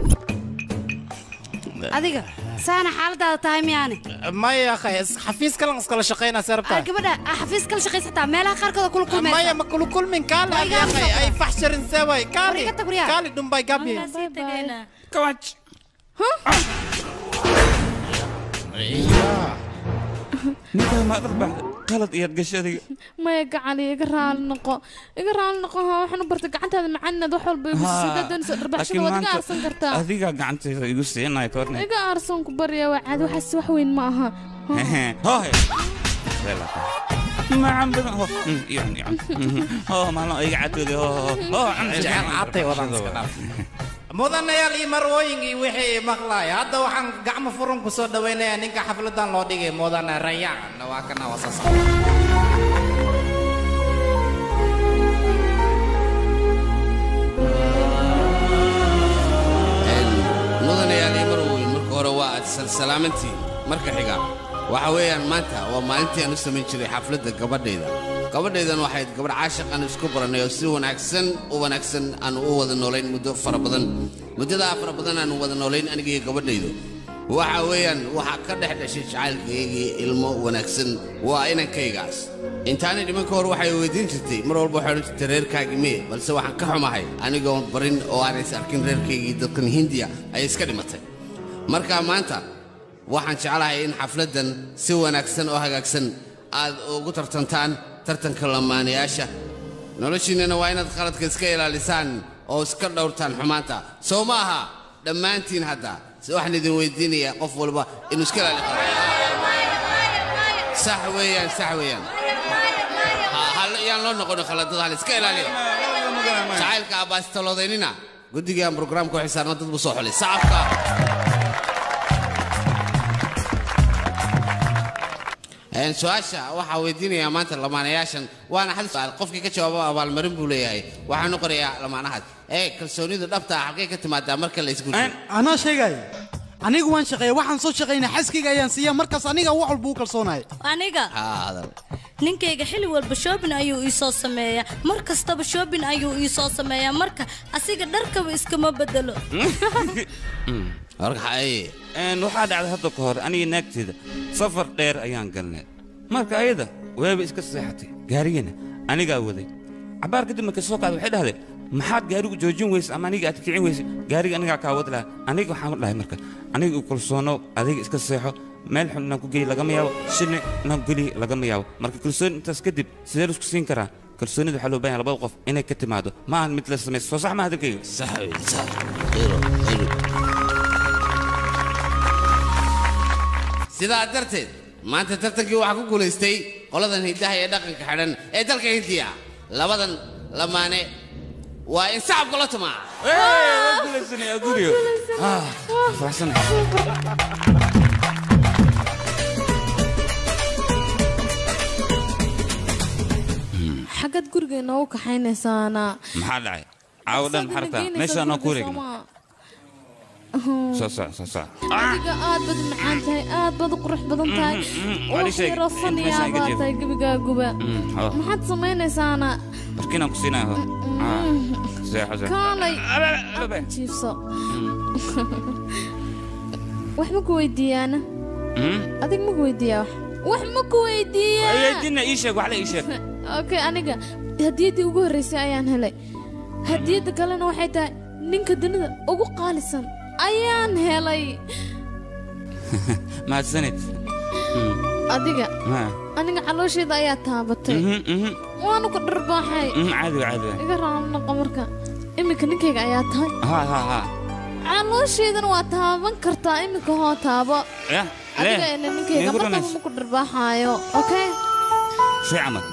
adiga saana xaaladaada tahay miyaane maya akhay xafiis kale iskala shaqeynaa sarabta gabadha xafiis kala shaqeysataa meelaha qaarkood kula kulmaysa maya ma kula kulmin kaale akhay ay faxsharin saway kaali dhumbay gabi kawaj ninka ma darbax qalad iyo gashadii ma gacali iga raal noqo waxaan u bartay gacantaada macaanad wax walba igu sida doonaysa darbaxshada waad iga arsan kartaa adiga gacanteeda igu siinay koorne iga arsan ku bariya waa caadi waxaas wax weyn ma aha هاي ما عم بدنا يعني ما لا يقعد لي عندي عطي وضع mudanayaal iyo marwooyinkii wixii maqlaay hadda waxaan gacmo furan ku soo dhaweynayaa ninka xafladan loo dhigay mudane rayaan waa kana wasas mudanayaal iyo marwooyin marka hore waa salaamantii marka xiga waxa weeyaan maanta waa maalintii aan u samayn jiray xafladda gabadhaydan waxay gabadh caashiq aan isku baranay oo si wanaagsan aan u wada noolayn muddo fara badan muddadaa fara badan aan wada noolayn aniga iyo gabadhaydu waxa weeyaan waxa ka dhex dhashay jacaylkaygii ilmo wanaagsan waa inankaygaas intaanay dhiman ka hor waxay weydiin jirtay mar walba waxay odhan jirtay reerkaagii mee balse waxaan ka xumahay anigoon barin oo aanay arkin reerkaygii dadkan hindiya ay iska dhimatay marka maanta waxaan jeclahay in xafladdan si wanaagsan oo hagaagsan aad ugu tartantaan tartanka lamaanayaasha noloshiinnana waa inaad qaladka iska ilaalisaan oo iska dhowrtaan xumaanta soo ma aha dhammaantiin hadda waxaan idin weydiinayaa qof walba inuu iska ilaali qabo sax weeyaan yaan loo noqon khaladada hal iska ilaaliyo jacaylka abaastalodaynina guddigaan brograamka waxay saarnaa dad buu soo xulay sacabka su-aasha waxaa weydiinayaa maanta lamaanayaashan waana hal su'aal qofkii ka jawaabo abaalmarin buu leeyahay waxaanu qorayaa lamaanahaas kalsoonidu dhabta ah halkay ka timaadaa marka la isguursado anaa sheegaya anigu waan shaqeeya waxaan soo shaqaynaa xaskayga ayaan siiya markaas aniga wax walba u kalsoonahay aniga ninkayga xilli walba shoobin ayuu ii soo sameeyaa mar kastaba shoobin ayuu ii soo sameeyaa marka asiga dharkaba iskama bedelo waxaa dhacday hadda ka hor aniga naagteeda safar dheer ayaan galnay marka ayada weeba iska seexatay gaarigana anigaa waday cabaar kadib markay soo kacday waxay dhahdeen maxaad gaarigu joojin weyse ama aniga aad kicin weyse gaariga anigaa kaa wadi lahaa aniga waxaan dhahay marka aniga u kalsoono adiga iska seexo meel xun inaan ku geey lagama yaabo shilni inaan ku geliy lagama yaabo marka kalsooni intaas kadib sidee la isku siin karaa kalsoonida waxaa loo baahan labada qof inay ka timaado ma ahan mid la samayso soo sax ma hadalkayga sidaa darteed maanta tartankii waxaa ku guulaystay qoladan hiddaha ee dhaqanka xidhan ee dalka hindiya labadan lamaane waa in sacabka la tumaa xagad guriga inoogu kaxaynaysaana maxaa dhacay caawo dhan maxaa rabtaa meeshaa noo ku wareegna adiga aad bad macaan tahay aad bad qurux badan tahay oo faniyaa baa tahay gebigaaguba maxaad samaynaysaana barkiinaan ku siinayo kaalay jiifso wax ma ku weydiiyaana adig ma ku weydiiyaa wax ma ku weydiiyaa okay aniga hadiyaddii ugu horreysay ayaan helay hadiyadda kalena waxay tahay ninka dunida ugu qaalisan ayaan helay mahadsanid adiga aniga caloosheeda ayaa taabatay waanu ku dharbaaxay iga raamnaqa marka iminka ninkayga ayaa tahay caloosheedana waa taaban kartaa iminka hoo taabo adiga ina ninkayga markaba ma ku dharbaaxaayo okay shay camal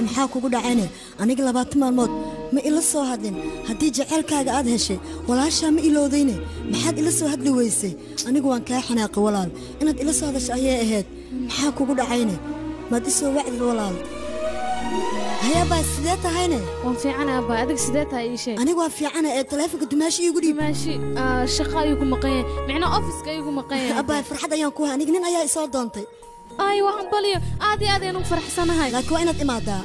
maxaa kugu dhacayne aniga 20 maalmood ma ila soo hadlin haddii jaceylkaaga aad heshay walaashaa ma iloodayne maxaad ila soo hadli weysay anigu waan kaa xanaaqay walaal inaad ila soo hadasho ayay ahayd maxaa kugu dhacayne maad isoo wacdid walaal hayabaa sidee tahayne waan fiicana abaa adig sidee tahay ii sheeg anigu waa fiicana ee taleefanka dumaashi iigu dhiib dumaashi shaqa ayuu ku maqan yahay micnaa ofiska ayuu ku maqan yahay abaa farxad ayaan ku hay aniga nin ayaa isoo doontay ay waxaan baliyo aad iyo aad ayaan ugu faraxsanahay laakiin waa inaad imaadaa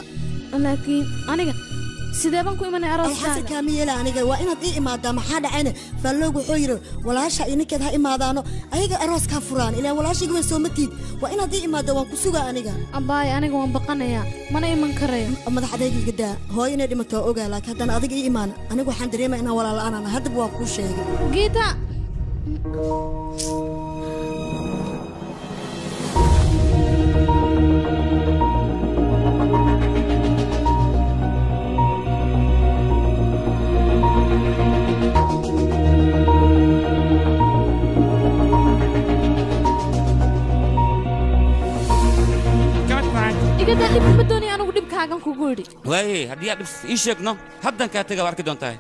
laakiin aniga sidee baan ku imanay arooskaaga xasilkaa ma yeela aniga waa inaad ii imaadaa maxaa dhacayne faalloog wuxuu yidhi walaasha iyo ninkeed ha imaadaano ayaga arooskaa furaan ilaa walaashayga waan soo matiid waa inaad ii imaadaa waan ku sugaa aniga abaay aniga waan baqanayaa mana iman karayo madax adaygiiga daa hooyo inay dhimato waa ogaa laakiin haddana adiga ii imaan anigu waxaan dareemaya inaan walaala-aanana haddaba waa kuu sheegay giita waaye haddii aad ii sheegno haddan kaa taga arki doontaa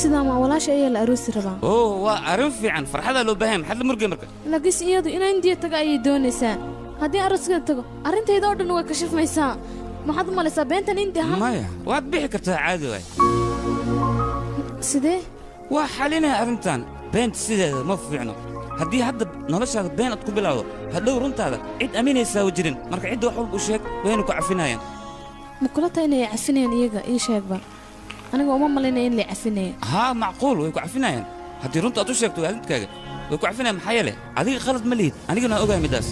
sidaa ma walaasha ayaa la aroosi rabaa waa arrin fiican farxadaa loo baahan maxaad la murgay marka laakiin iyadu inaan indiya taga ayay doonaysaa haddii arooska tago arrintayda oo dhan waa kashifmaysaa maxaad u malaysaa beentan intii ha maya waad bixi kartaa caadi waay sidee waa xalinaya arrintan beenta sideeda ma fiicno haddii hadda noloshaada been aad ku bilowdo hadhow runtaada cid aaminaysaa u jirin marka cidda wax walba u sheeg waynu ku cafinayaan ma kula tahay inay cafinayaan iyaga ii sheegba aniga uma malaynaya in lay cafinaya haa macquul way ku cafinayaan haddii runta aad u sheegto waalidkaaga way ku cafinayaan maxaa yeele adiga khalad ma lihid anigana waan ogahay middaas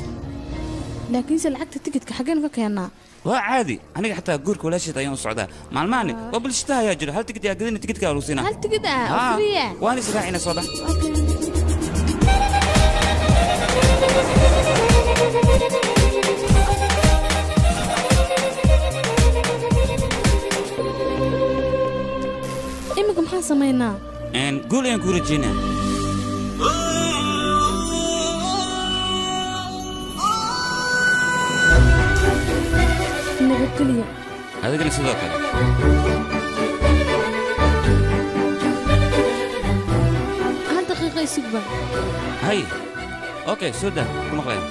laakiinse lacagta tikidka xaggeen ka keennaa waa caadi aniga xataa guurka walaasheed ayaan u socdaa maalmahani waa bulshataha ayaa jiro hal tikid yaa gadina tikidkaa lagu siinaa hal tikid ah oo friya waan israacina soo bax imika maxaan samaynaa guul ayaan kuu rajaynaa nabadgelyo adigana sidoo kale hal daqiiqa isugba hay okay soo daa ku maqlayn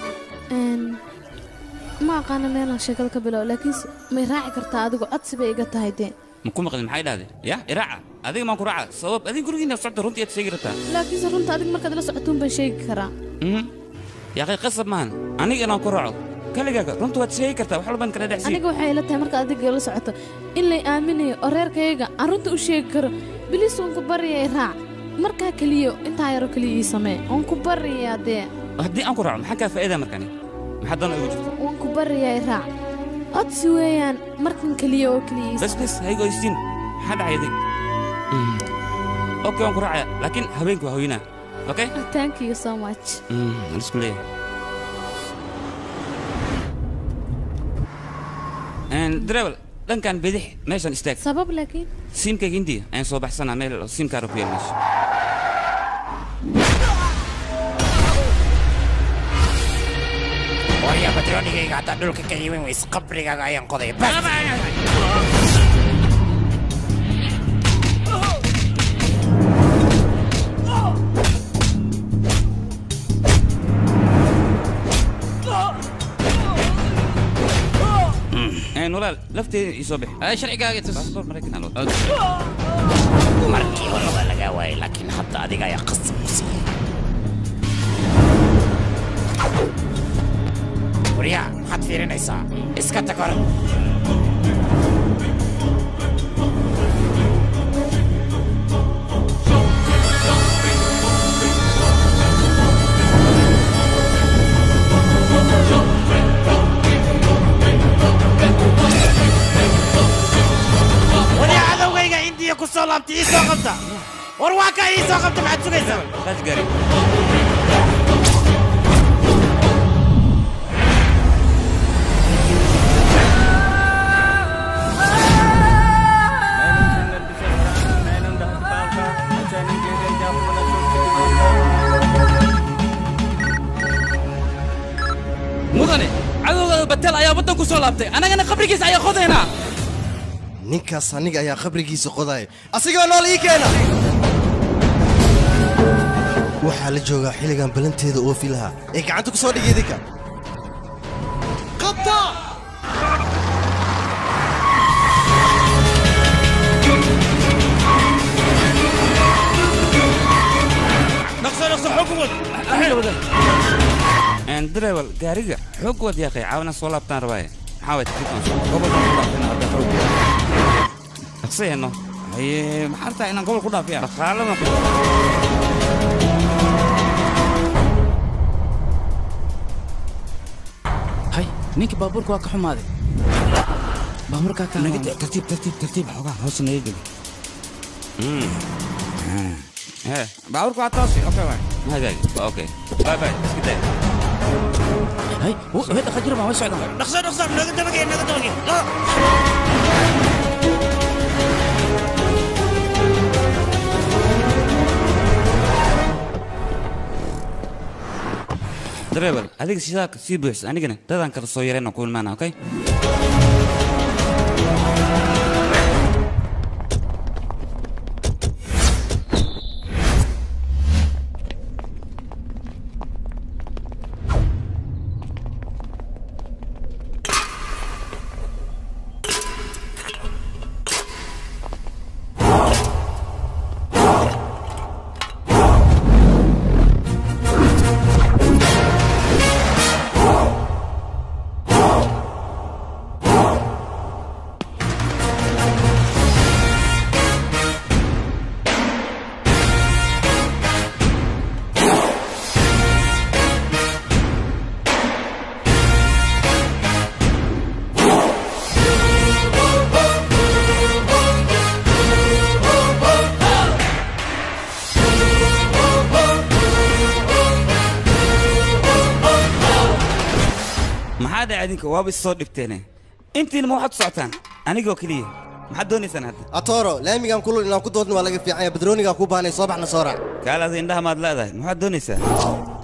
ma aqaana meelaan sheekada ka bilow laakiinse may raaci kartaa adigu codsi bay iga tahay dee ma ku maqlin maxay dhahdeen ya iraaca adiga maan ku raaca sabab adiga gurigiina socda runtii aad sheegi rabtaa laakiinse runta adiga markaad la socotuun baan sheegi karaa yaaqay qasab maahan aniga inaan ku raaco kaligaaga runta waad sheegi kartaa wax walbaan kala dhexsii aniga waxay ila tahay markaad adiga la socoto in lay aaminayo oo reerkayga aan runta u sheegi karo bilis waan ku baryayaa raac markaa keliyo intaa yaroo keliya ii samee waan ku baryayaa dee haddii aan ku raaco maxaa kaa faa'iidaa markani maxaa dana ugu jirta waan ku baryayaa raac codsi weeyaan markan keliya oo keliya ii bas bas haygo istiin maxaa dhacayday okay waan ku raacaya laakiin habeenku waa hooyinaa okay thank you so much aan isku leeyahay dareewal dhankan bidix meeshan istaag sabab laakiin siimkayga indiya ayaan soo baxsanaa meel siimkaara ku yaal meesha warya batroonigayga haddaa dhulka ka iibin weys qabrigaaga ayaan qoday نولال لفتي يصبح شرعي قاعد باسبور مريكان الو markii hore waa laga waayay laakiin hadda adiga ayaa qasab ku siiyey warya maxaad fiirinaysaa iska tag hore kusoo laabtay ii soo qabta war waa ka ii soo qabta maxaad sugaysaa taaj gaari mudane cadowga batel ayaa waddan ku soo laabtay annagana qabrigiisa ayaa qodaynaa ninkaas aniga ayaa qabrigiisa qodaaya asigoo nool ii keena waxaa la joogaa xilligan balanteeda oofi lahaa ee gacanta ku soo dhigay idinka qabta dhaqso xoog wad dareewal gaariga xoog wad yaaqay caawina soo laabtaan rabaaye maxaa waay tikidkan gobolkan ku dhaafina hadda xoog dhaqsayano haye maxaa rabtaa inaan gobol ku dhaafiya dhaqaalada hay ninkii baabuurka waa ka xumaaday baabuurkaa ka tartiib xoogaa hoos naga geli baabuurka waa toosi okay waay hagaagi okay bye bye iska day هاي هذا خجر ما هو سعدان نخسر نقدر نقدر dareebal adiga sidaa sii buuxis anigana dadaan kala soo yareen ku ilmaana okay maxaa dhacay idinka waaba is soo dhibteene intiina ma waxaad u socotaan anigoo keliya maxaad doonaysaan hadda atoro laamigan kulul inaan ku doodno waa laga fiican yahay badroonigaa ku baanay soo baxna soo raac kaalaada indhaha maad leedahay maxaad doonaysaa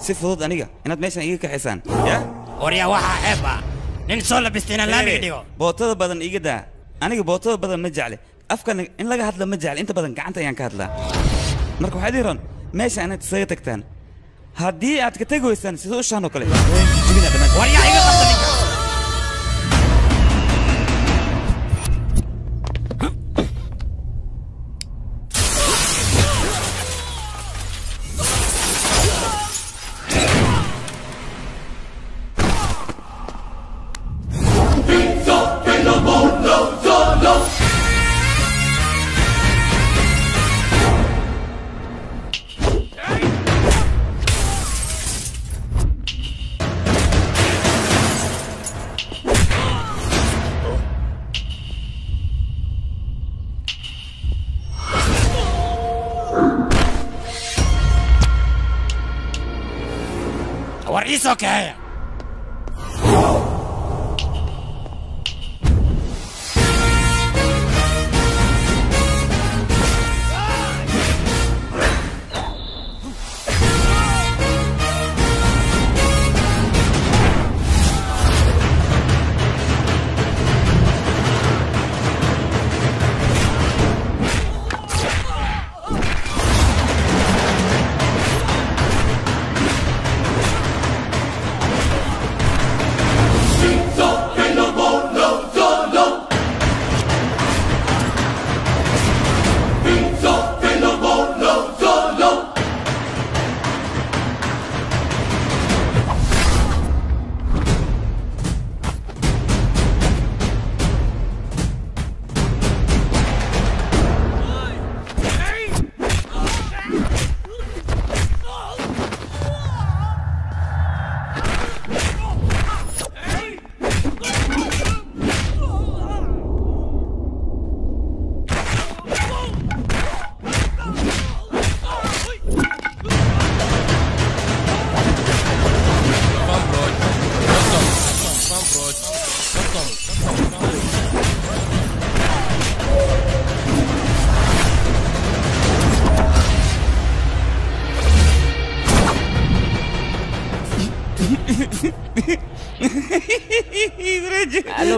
si fudud aniga inaad meeshan iga kaxaysaan ya waryaa waxaa ceeb ah nin soo labistay inaan laamiga dhigo bootada badan iga daa aniga bootada badan ma jecle afkan in laga hadla ma jecle inta badan gacanta ayaan ka hadlaa marka waxaad ii ron meesha inaad isaga tagtaan haddii aad ka tegi weysaan sida ushaan oo kale waryaa iga qabta ninka Okay.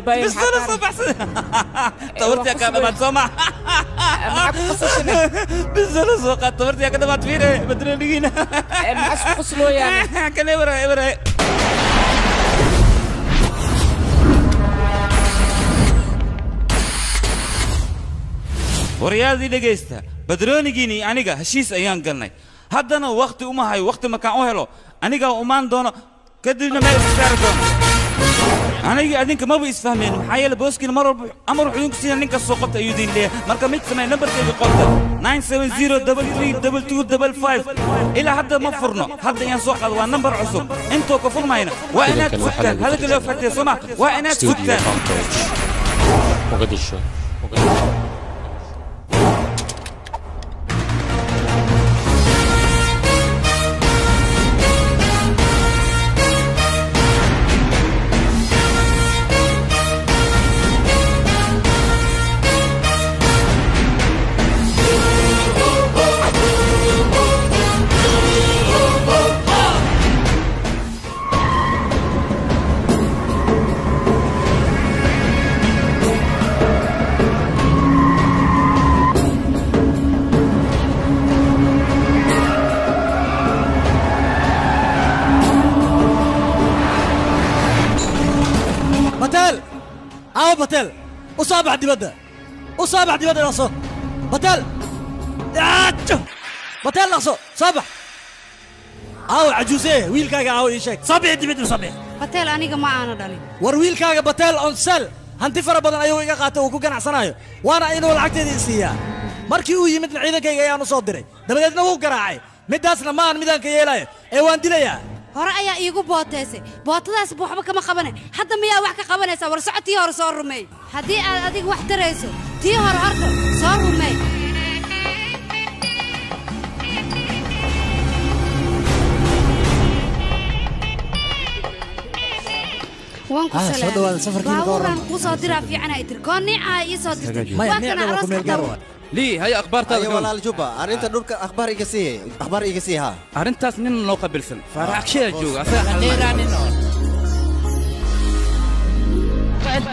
بس انا صبح طورت يا كدمات سمع معك قصصنا بس انا سوق طورت يا كدمات فينا بدرينا معك قصلو يعني كان ابره ورياضي دغيستا بدرونيغيني انيغا هشيس ايان قلناي هدنا وقت وما هي وقت ما كان هلو انيغا ومان دونو كدبنا ما يستاركون أنا أدينك ما بيسفهمين حيال بوسكين مرة أمر حيونك سين لينك السوق أيودين ليه مركب ميت سمع نمبر كيف قلت 970 إلى حد ما فرنا حد ينسوق هذا نمبر عصب أنتوا كفر معنا وأنا تفتن هذا اللي فتح سمع وأنا تفتن مقدشة باتيل وصابع دبده وصابع دبده لصو باتيل باتيل لصو صابع عجوزيه ويلكاغا يشك صابع دبده صابع باتيل انيغا ما انا دالي war wiilkaaga batel on sel hanti fara badan ayuu iga qaatay oo ku ganacsanayo waana inuu lacagteedii siiyaa markii uu yimid ciidankayga ayaan u soo diray dabadeedna wuu garaacay midaasna maan midaan ka yeelayo ee waan dilayaa hore ayaa iigu booteysay bootadaas waxba kama qabanin hadda miyaa wax ka qabanaysaa war socotii hore soo rumeey haddii aad adiga wax darayso tii hore horta soo rumeey waan ku soo dhawaada safarkiina ka baabuuraan kuu soo diraa fiican ay tir goonnica ii soo dirtay waa kana aroos lii haya akhbaartaada ayo walaal juba arrinta dhulka akhbaar iga sii haa arrintaas nin noo qabilsan faarax akshiya jooga asaga dheeraanino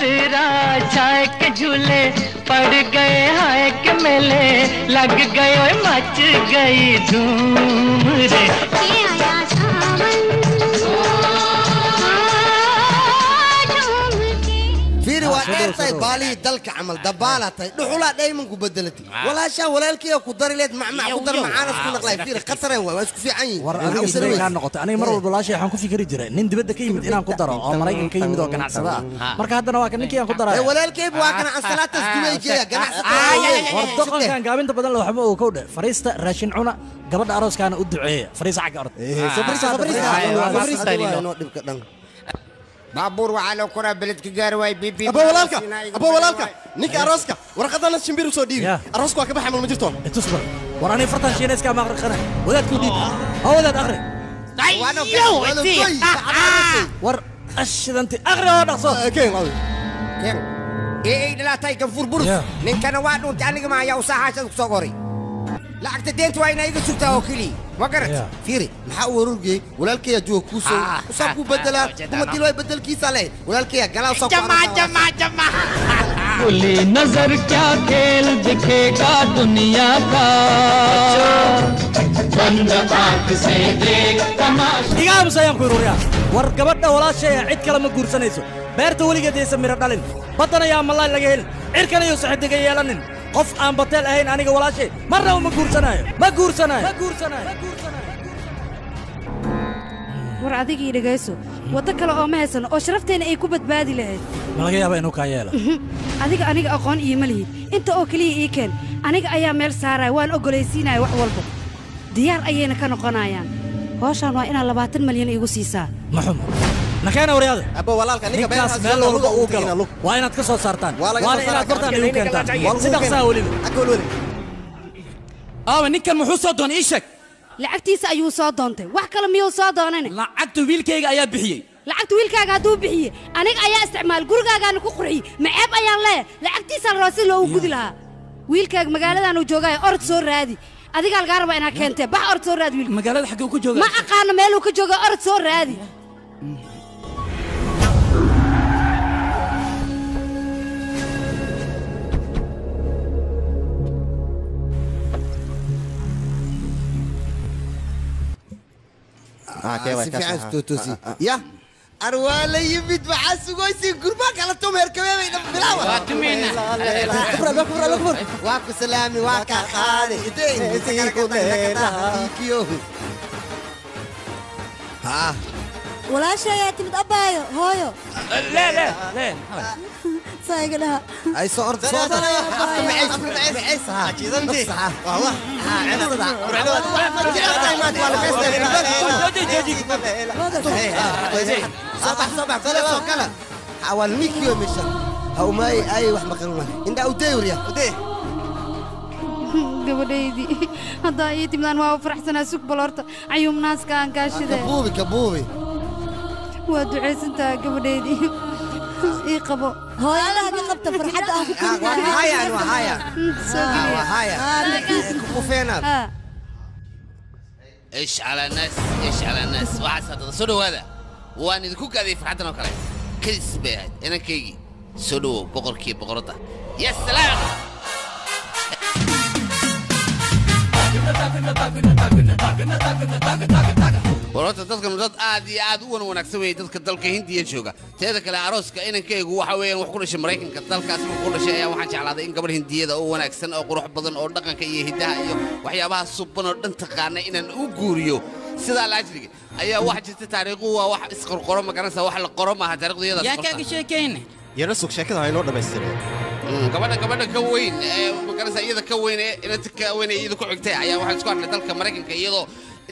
तेरा छाए के झूले पड़ गए हाय के मेले लग गए ओए मच गई धूम रे आया fiiri waa dheertay baalihii dalka camal dabaalatay dhuxulaa dhaymanku bedelatay walaashaa walaalkiiya ku dari leed macmac ku dar macaanas ku naqlay fiiri khatareen waa isku fiican yihiin war adiga sidee kaa noqotay aniga mar walba walaashay waxaan ku fikiri jiray nin dibadda ka yimid inaan ku daro oo maraykan ka yimid oo ganacsada ah marka haddana waa kan ninkii aan ku daray walaalkayba waa kana ansalaataas dumaygeeya ganacsada war doqonkan gaabinta badan waxba uu ka udhe fariista raashin cuna gabadha arooskaana u duceeya fariisa xagga orod baabuur waxaa loo koraa beledka gaari waay bibi abo walaalka ninka arooska warqadana shimbir u soo dhiibi arooska waa ka baxay ma jirto itusbar war ani fartan shiinayska ma aqrqana wadaadku dhiib oo wadaad aqri war ashidanti aqri oo dhaqso keen ee dhilaatay kan furburus ninkana waa dhuntay aniga ma ayaa u saaxaashad ku soo qoray lacagta deenta waa inay iga sugtaa oo keliya ma garat fiiri maxaa u warurgey walaalkaya jooga kuu soo usaa ku bedelaa kuma dilo ay bedelkiisa leh walaalkaya galaa soo jama खुली नजर क्या खेल दिखेगा दुनिया का बंद आंख से देख तमाशा iga musayaan ku ururiya war gabadha walaashay cid kale ma guursanayso beerta weligeed aysan miro dhalin badana yaa malay laga helin cirkan iyo saxidiga yeelanin qof aan batel ahayn aniga walaashay marna ma guursanayo war adigii dhagayso waddo kale oo ma haysan oo sharafteena ay ku badbaadi lahayd ma laga yaabaa inuu kaa yeelo aniga aqoon iima lihid inta oo keliya ii keen aniga ayaa meel saaraya waan ogolaysiinaya wax walba diyaar ayayna ka noqonayaan hawshaan waa inaad 20 malyan iigu siisaa maxumo nakeena waryaada abo walaalka ninkaas meel walba uu galo waa inaad ka soo saartaan waana inaad bartaan igu keentaan si dhaqsaa weliba ninkan muxuu soo doonay ii sheeg lacagtiisa ayuu soo doontay wax kale miyuu soo doonane lacagta wiilkayga ayaa bixiyey lacagta wiilkaaga hadduu bixiye aniga ayaa isticmaal gurigaagaana ku qurxiyey maceeb ayaan leeyahay lacagtiisa la rabaa si loogu gudi lahaa wiilkaaga magaaladaanu joogaayo orod soo raadi adigaa lagaa rabaa inaad keentee bax orod soo raadi wiilka magaalada xaggee ku joogaa ma aqaano meeluu ka jooga orod soo raadi يا أروى لي يبيد بحسو قويسي قرباك على توم هركبي بلاوة واتمين كبر واكو سلامي واكا خالي ها ولا شيء يعتمد أبايو هويو لا سايق لها أي صور معيس ها أنتي والله صباح كلا حوال 100 كيلو مشان أو ماي أي واحد مكان إنت أوديوريا أودي gabadhaydii haddaa ii timidaan waa faraxsanaa sug balorta cayuum naaska aan kaashide kabuubi waa ducaysantaa gabadhaydii ii qabo hooyada hadii qabta farxadda ah ايش على الناس وعسى صدوا هذا وانا اذا كوك هذه فرحتنا وكلا كيس بيهد انا كيجي صدوا بقرته يا سلام ورطة تذكر مدد عاد ونكسب تذكر دلك هندي جوجا تذكر العروس كأن كيجو وحوين وحكون شيء مريكن كدلك اسمه كل شيء وحنا على هذا إن قبل هندية ده أو ونكسن أو قروح بدن أو دقن كيه هداها وحيا بها الصبنا انتقانا إن أوجوريو سيدا العجلي أيه واحد تاريخه وواحد اسقر قرم مكان سوا واحد القرم ما هتاريخ ضيّا يا كاكي شيء كين يرسوك شكل هاي نور بيستري gabadha ka weyn magarasa iyada ka weyn inta ka weyn iyada ku xigtay ayaa waxaan isku arnay dalka Mareykanka iyadoo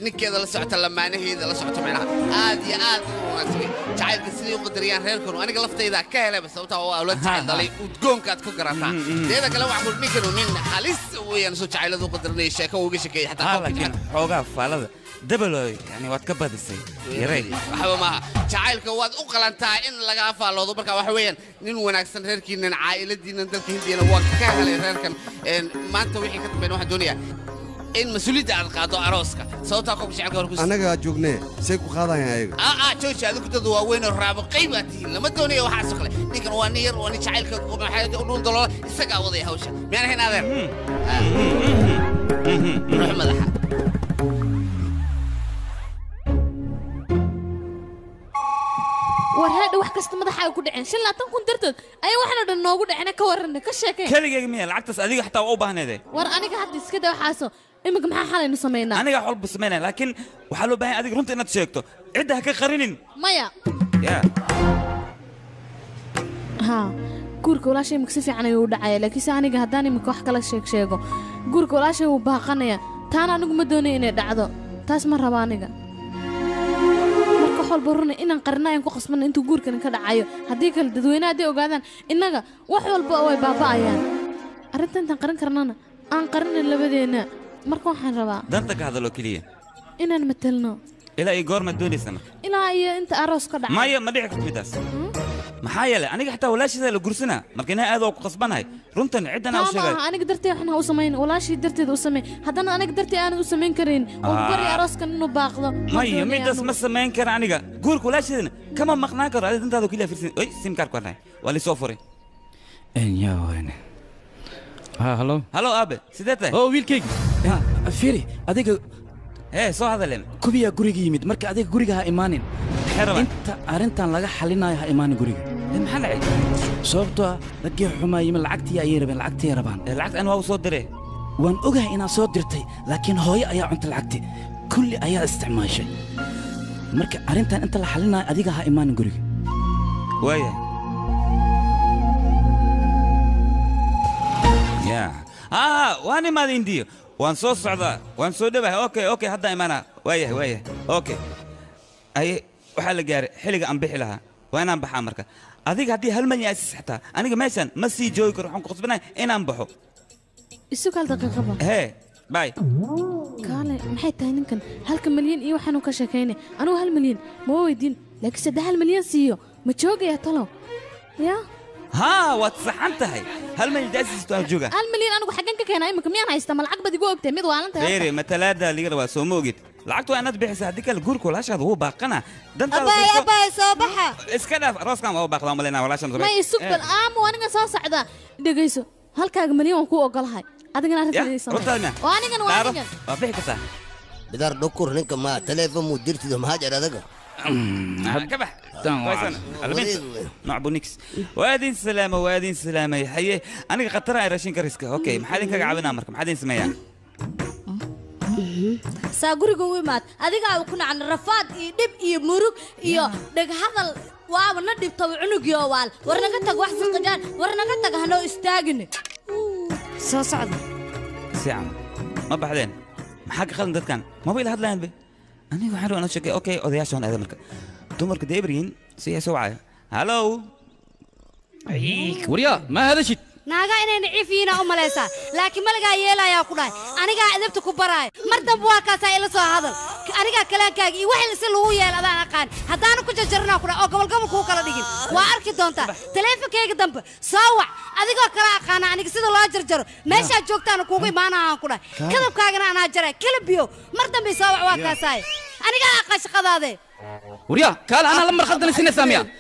ninkeeda la socota lamaanaheeda la socota meelaha aad iyo aad u wanaagsan jacaylka sidii u qadariyaan reerkooda aniga laftayda ka helay sababta oo awlaad jacayl dalay udgoonka aad ku garataa teeda kale waxa ku nin halis weeyaan soo jacayladu qadarinay sheeko uga sheekay xataa laakiin xoogaa faalada دبل يعني واد كبدسي يا ريت waxba ma jacaylka waad u qalantaa in laga afaaloodo marka waxa weeyaan nin wanaagsan reerkiina caa'iladiina dalka Hindiina waa ka helay reerkan maanta wixii ka dambeeyay waxa doonaya in mas'uuliyadda aad qaado arooska sababta ku jacaylka hor ku anaga joognee say ku qaadayaan ayaga jooji adigu dad waa weyn oo raabo qaybatiin lama doonayo waxa soo kale ninkan waa nin yar oo nin jacaylka ku maxay u dhul dalo isaga waday hawsha miyaan ahayn adeer ruux madaxa warhaadha wax kasta madaxaaga ku dhaceen 5 kun dartood ayaa waxna dhan noogu dhaceen ka waran ka sheekay kaligeega miya lacagtaas adiga xataa u baahneede war aniga hadda iska daa waxaaso imika maxaa xalaynu sameynaa aniga xulba sameynaa laakiin waxa loo baahan adiga runta inaad sheegto cidda ha ka qarinin maya ya ha guurka walaashay imika si fiican ayuu u dhacaya laakiin aniga haddaan imika wax kala sheego guurka walaashay wuu baaqanaya taana anigu ma doonayo inay dhacdo taas ma raba aniga walba runa inaan qarnaan ku qasbana intuu guurkan ka dhacayo hadii kale dadweynaha ay ogaadaan inaga wax walba way baaba'ayaan arintan tan qaran karnana aan qarnin labadeena marka waxaan rabaa danta ka hadalo kaliya inaan matalno ilaa ay goor ma doonaysana ilaa ay inta aroos ka dhacay maya ma dhici karto midaas maxaa yeelay aniga xataa walaashida la gursana markina aad oo ku qasbanahay runtan cidana u sheegay aniga dartay waxna u sameyn walaashii darteed u sameey haddana aniga dartay aan u sameyn karin oo bari arooskan inuu baaqdo maya midaas ma sameyn kara aniga guurka walaashidana kama maqnaan karo adiga dantaada kaliya fiirsan oy sim card kwanay wali soo furay yaa wayne hallo hallo abe sidee oo wiilkaygi fiiri adiga soo hadalen kubiya guriga yimid marka adiga guriga ha imaanin inta arintan laga xalinayo ha imaanin guriga maxaa dhacay sababtoo ragii xumaa yimid lacagtii ayay rabaan lacagta aan waa u soo diray waan ogahay inaad soo dirtay laakiin hooyo ayaa cuntay lacagtii kulli ayaa isticmaashay marka arintan inta la xalinayo adiga ha imaanin guriga waaya ya waan imaada indiyo waan soo socdaa waan soo dhawahay okay hadda imaana waaya okay ay waxa la gaaray xiliga aan bixi lahaa waa inaan baxaa marka adiga haddii hal malyan asis xataa aniga meeshan ma sii joogi karo waxaan ku qasbanahay inaan baxo isu kal daqiiqaba bay kaale maxay tahay ninkan 1 malyan iyo waxaanu ka sheekaynay anigu 1 malyan ma weydiin laakiin 3 malyan siiyo ma joogaya talo ya waad saxan tahay 1 malyan asis taa jooga 1 malyan anigu xagan ka keenay imika miyaan haysta ma lacag bad igu ogtay mid waalan tahay beere matalaada liga rabaa soo moogid lacagtu aad bixisa hadii kale guurku walaashaada wuu baaqana abay soo baxa iska dhaaf arooskan waa baaqdaa malena walaashan ma isubal aniga soo socda dhageyso halkaaga malyan waan ku ogolahay adigana arrintaadii sameey waa anigan waa bixi kartaa bidar dhukur ninka ma telefoon mu dirtido ma hajar adaga كبح نعبو نيكس وادين سلامة حيه أنا قطرة راشين كريسكا أوكي محادين كعبنا مركم محادين سميان ساقوريكو ويمات أديك أكون عن رفاد يدب يمرق يا دك هذا واو ندب طبعنك يا وال ورنا قتك واحد قجان ورنا قتك هنو استاجن صعد ساعة ما بعدين محاك خلنا ده كان ما بيل هذا لين به أنا وحنا أنا شكل أوكي أضيع شون هذا مركب تمرك ديبرين سيا سوعة هالو أيك وريا ما هذا شيء ناقا إني نعيفينا أمليسا لكن ملقا يلا يا قراي أنا قاعد أدبت كبراي مرتب بواكا سائل سو هذا أنا قاعد كلام كاجي واحد يسلو يلا أنا قان هذا أنا كنت جرنا كنا أو قبل كوكا لديكين وأركي دونتا تلف كيك دمب سوا أديك كلا قانا أنا كسيد الله جرجر ماشي أجوك تانو كوكي ما أنا كنا كذب كاجنا أنا جرى كلب بيو مرتب بيسوا واكا ساي أنا قاعد أقاش قذاذي وريا قال أنا لمبر خلدني سنة سامية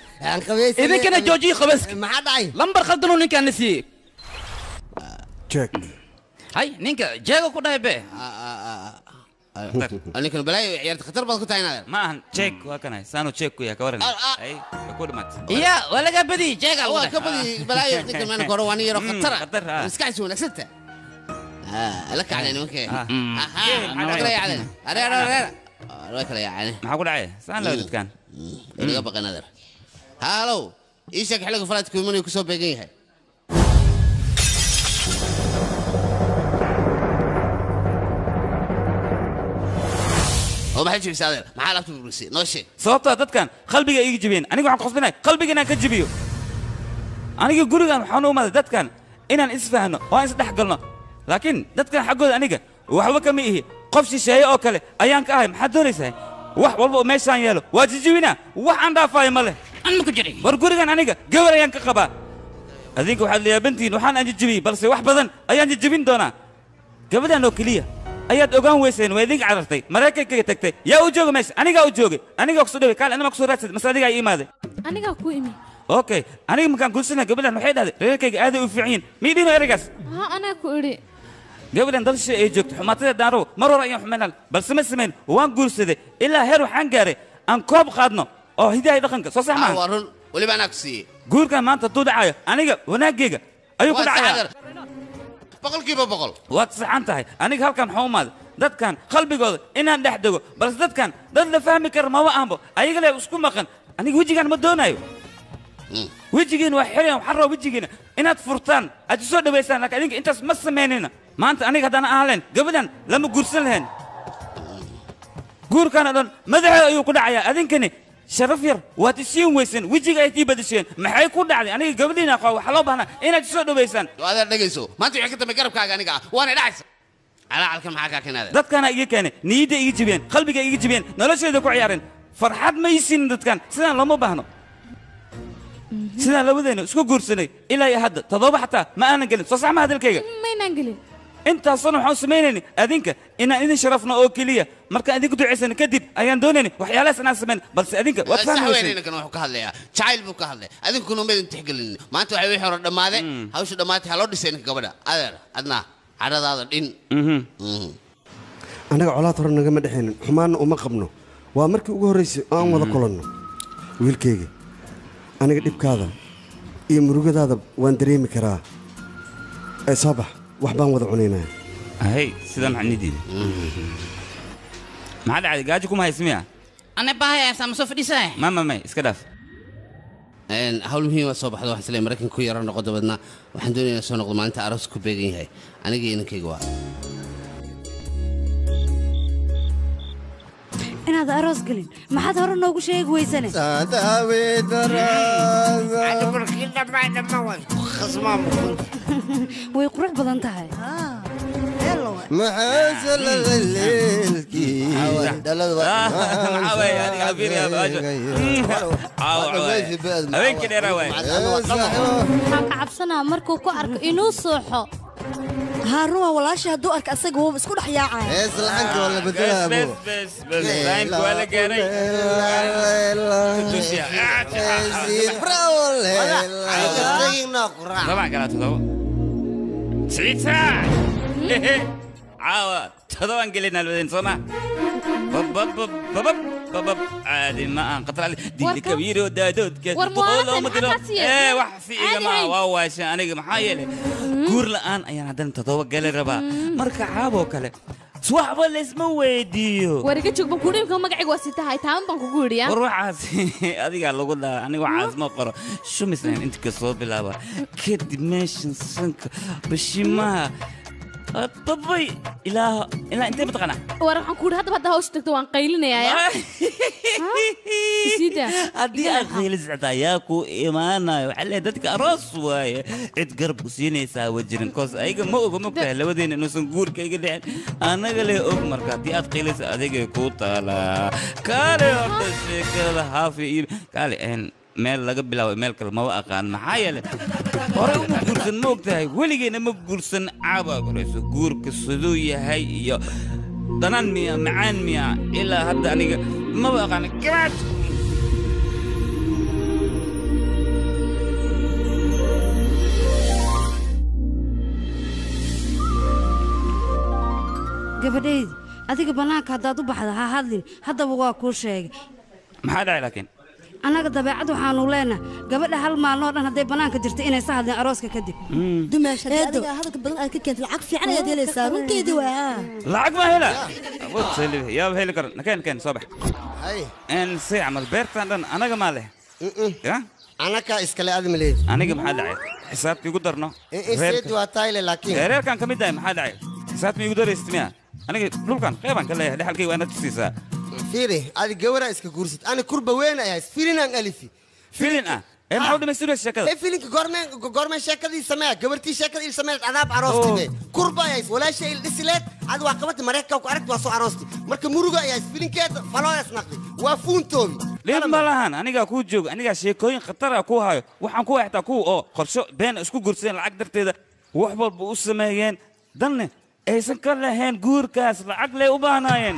إذا كان جوجي خبزك ما حد عاي لمبر خلدنو نينك نسي جاك هاي نينك جاكو كده به أنا كان بلاي عيارة خطر بس كنت هنا ما هن تشيك وكنا سانو تشيك ويا كورن أي كود مات يا ولا قبدي جاك هو قبدي بلاي نيك ما نكورواني يروح خطر مسكين شو نسيته لك على نوكي أنا على أنا لك يا يعني ما حقول عليه سان لو كان اللي بقى نذر هالو إيشك حلقة فلات كوموني كسب بيجيها وما حد يساعد ما عرفت بروسي نوشي صوتها تتكن قلبي يجي جبين أنا قاعد قصبنا قلبي أنا كجبيو أنا يقول لك حنو ما تتكن إن إسفهنا وإن صدق قلنا لكن تتكن حقول أنا وحبك ميه qof shisheeye oo kale ayaan ka ahay maxaad doonaysaa wax walba oo meeshaan yeelo waa jijibinaa wax aan dhaafaayo ma leh anma ku jiray war gurigan aniga gabar ayaan ka qabaa adinka waxaad liyaabantihiin waxaan aan jijibiyey balse wax badan ayaan jijibin doonaa gabadhan oo keliya ayaad ogaan weyseen waa idinka carartay maraykankaga tagtay yaa u jooga meesha anigaa u joogay anigaa kusoo dhaway kaal anima kusoo raadsad mase adigaa ii imaaday anigaa ku imi okay aniga markaan guursanaa gabadhan waxay dhahday reerkayga aaday u fiican yihiin miidhiino ereygaas ها أنا كوري gabadhan dalsha ay joogto xumaatada daaro mar hore ayaan xumaynaa balse ma samayn waan guursaday ilaa heer waxaan gaaray aan koob qaadno oo hidahay dhaqanka soo sax maaha waa run weliba anaa ku siiyey guurkan maanta hadduu dhacayo aniga wanaagayga ayuu ku dhacayaa boqolkiiba boqol waad saxan tahay aniga halkan waxaa u maaday dadkan qalbigooda inaan dhex dego balse dadkan dad la fahmi kara maba aanbo ayaga le isku maqan aniga wejigaan ma doonayo wejigiina waa xirayan waxaan rabaa wejigiina inaad furtaan aad isoo dhawaysaan laakiin adinka intaas ma samaynayna maanta aniga haddaan aan lahayn gabadhan lama guursan lahayn guurkana dhan madaxeeda ayuu ku dhacayaa adinkani sharaf yar waad isiin weyseen wejiga ay tii badisheen maxay ku dhacday aniga gabadhiina aqoon waxaa loo baahnaa inaad isoo dhawaysaan adeer dhegayso maanta wixii ka dambe garabkaaga aniga ah waana dhacaysa calacalkan maxaa kaa keenaada dadkana iga keenay niyadda iga jibiyeen qalbiga iga jibiyeen nolosheeda ku ciyaareen farxad ma isiin dadkan sidaan looma baahno sidaan labadeena isku guursanay ilaa iyo hadda toddoba xataa ma aanan gelin soo sax ma hadalkayga ما ينقلي intaasna waxaan samaynayni adinka inaan idin sharafno oo keliya markaan idinku ducaysana kadib ayaan doonayni waxyaalahaas inaan samayn balse adinka waad fahmayseen saxweynayna wuxuu ka hadlayaa jacayl buu ka hadlay adinkuna ma idin tixgelin maanta waxay wixii hore dhammaaday hawsha dhammaatay ha loo dhisay ninka gabadha adeer adnaa cadhadaada dhin annaga colaad hore nagama dhexaynin xumaanna uma qabno waa markii ugu horraysay aan wada kulanno wiilkayga aniga dhibkaada iyo murugadaada waan dareemi karaa ee soo bax wax baan wada cunaynaa hay sida maxaa nidiin maxaa dhacday gaajo kuma haysmiya ana baahaya sama soo fadhiisay ma iska dhaaf hawl muhiim waa soo baxda waxaan isleeyahay maraykanka ku yara noqo dabadna waxaan doonayaa soo noqdo maalinta aroos ku beegan yahay aniga iyo inankayga waa inaad aroos gelin maxaad hore noogu sheegi weysane way qurux badan tahay habeenkii dheeraa waay waxaan ka cabsanaa markuu ku arko inuu sooxo هارون والله هدو أرك أسق هو بس كل حياة بس لعنك ولا بدلها بس لعنك ولا قاري طبعا قالت له سعيد ساعة عاوة طبعا قلنا الودين صنع بب عادي ما انقطع لي دي كبير ودادود كده ورموات ايه وحسي يا جماعه واو عشان انا محايله guur la'aan ayaan haddana toddoba gali rabaa marka caaboo kale waxba laysma weydiiyo wariga joog baan kuudhiibka magacayga waa sitahay taan baan kugu yidhi war waxaas adigaa lagu dhaha aniga waxaas ma qoro shumisnayn inta ka soo bilaaba kadib meeshan sanka bashimaha babay ilaa intee mataqaanaa war waxaan ku yidhi haddaba hadda hawsha tagto waan qaylinayaa haddii aad qaylisata ayaa ku imaanayo waxaa leeyahay dadka aroos waaye cid garab u siinaysaa wa jirin koos ayaga ma oga mogtahay labadeena inuusan guurkayga dhicin annaga lee og marka haddii aad qaylaysa adigay ku taalaa kaale horta sheekada haafi iyo kaale meel laga bilaabo meel kale maba aqaan maxaa yeelay hore uma guursan ma ogtahay weligeena ma guursan caabaa korayso guurka siduu yahay iyo danaan miya macaan miya ilaa hadda aniga maba aqaan gabaad gabadhaydi adiga bannaanka haddaad u baxda ha hadlin haddaba waa kuu sheegay maxaa dhacay laakiin annaga dabeecad waxaanu leenahay gabadha hal maalnoo dhan hadday bannaanka jirta inay sa hadleen arooska kadib dumaasha adiga hadalka badan aad ka keentay lacag fiican ayaad helaysaa runteedii waa lacag ma hela yaaba heli karo nakeen soo bax si camal beertan dhan anaga maa leh anaka iskale aad maleed aniga maxaa dhacay xisaabta igu darno seed waa tayle laakiin reerkan ka mid ah maxaa dhacay xisaabta igu daraysid miya aniga dhulkan qeybaan ka leeyahay dhaxalkayga waa inaad tusiisaa fiiri adi gawara iska guursid ani kurba weyn ayahay filinaan alifi filin ah ما حاول دمستير الشكل فيلينك غورمن شكل سماه قبرتي شكل سماه عذاب عروستي كربا ياس ولا شيء الاسلات عاد واقبت مريكا واركت واسو عروستي marka muruga ياس فيلينكيد فلويس نقدي وافونتوبي ليه malahan aniga ku joog aniga sheekooyin khatar ah ku hayo waxaan ku waxtaa ku oo qorsho been isku gursadeen lacag darteeda wax walba u sameeyeen danne aysan ka lahayn guurkaas lacag leh u baahnaayeen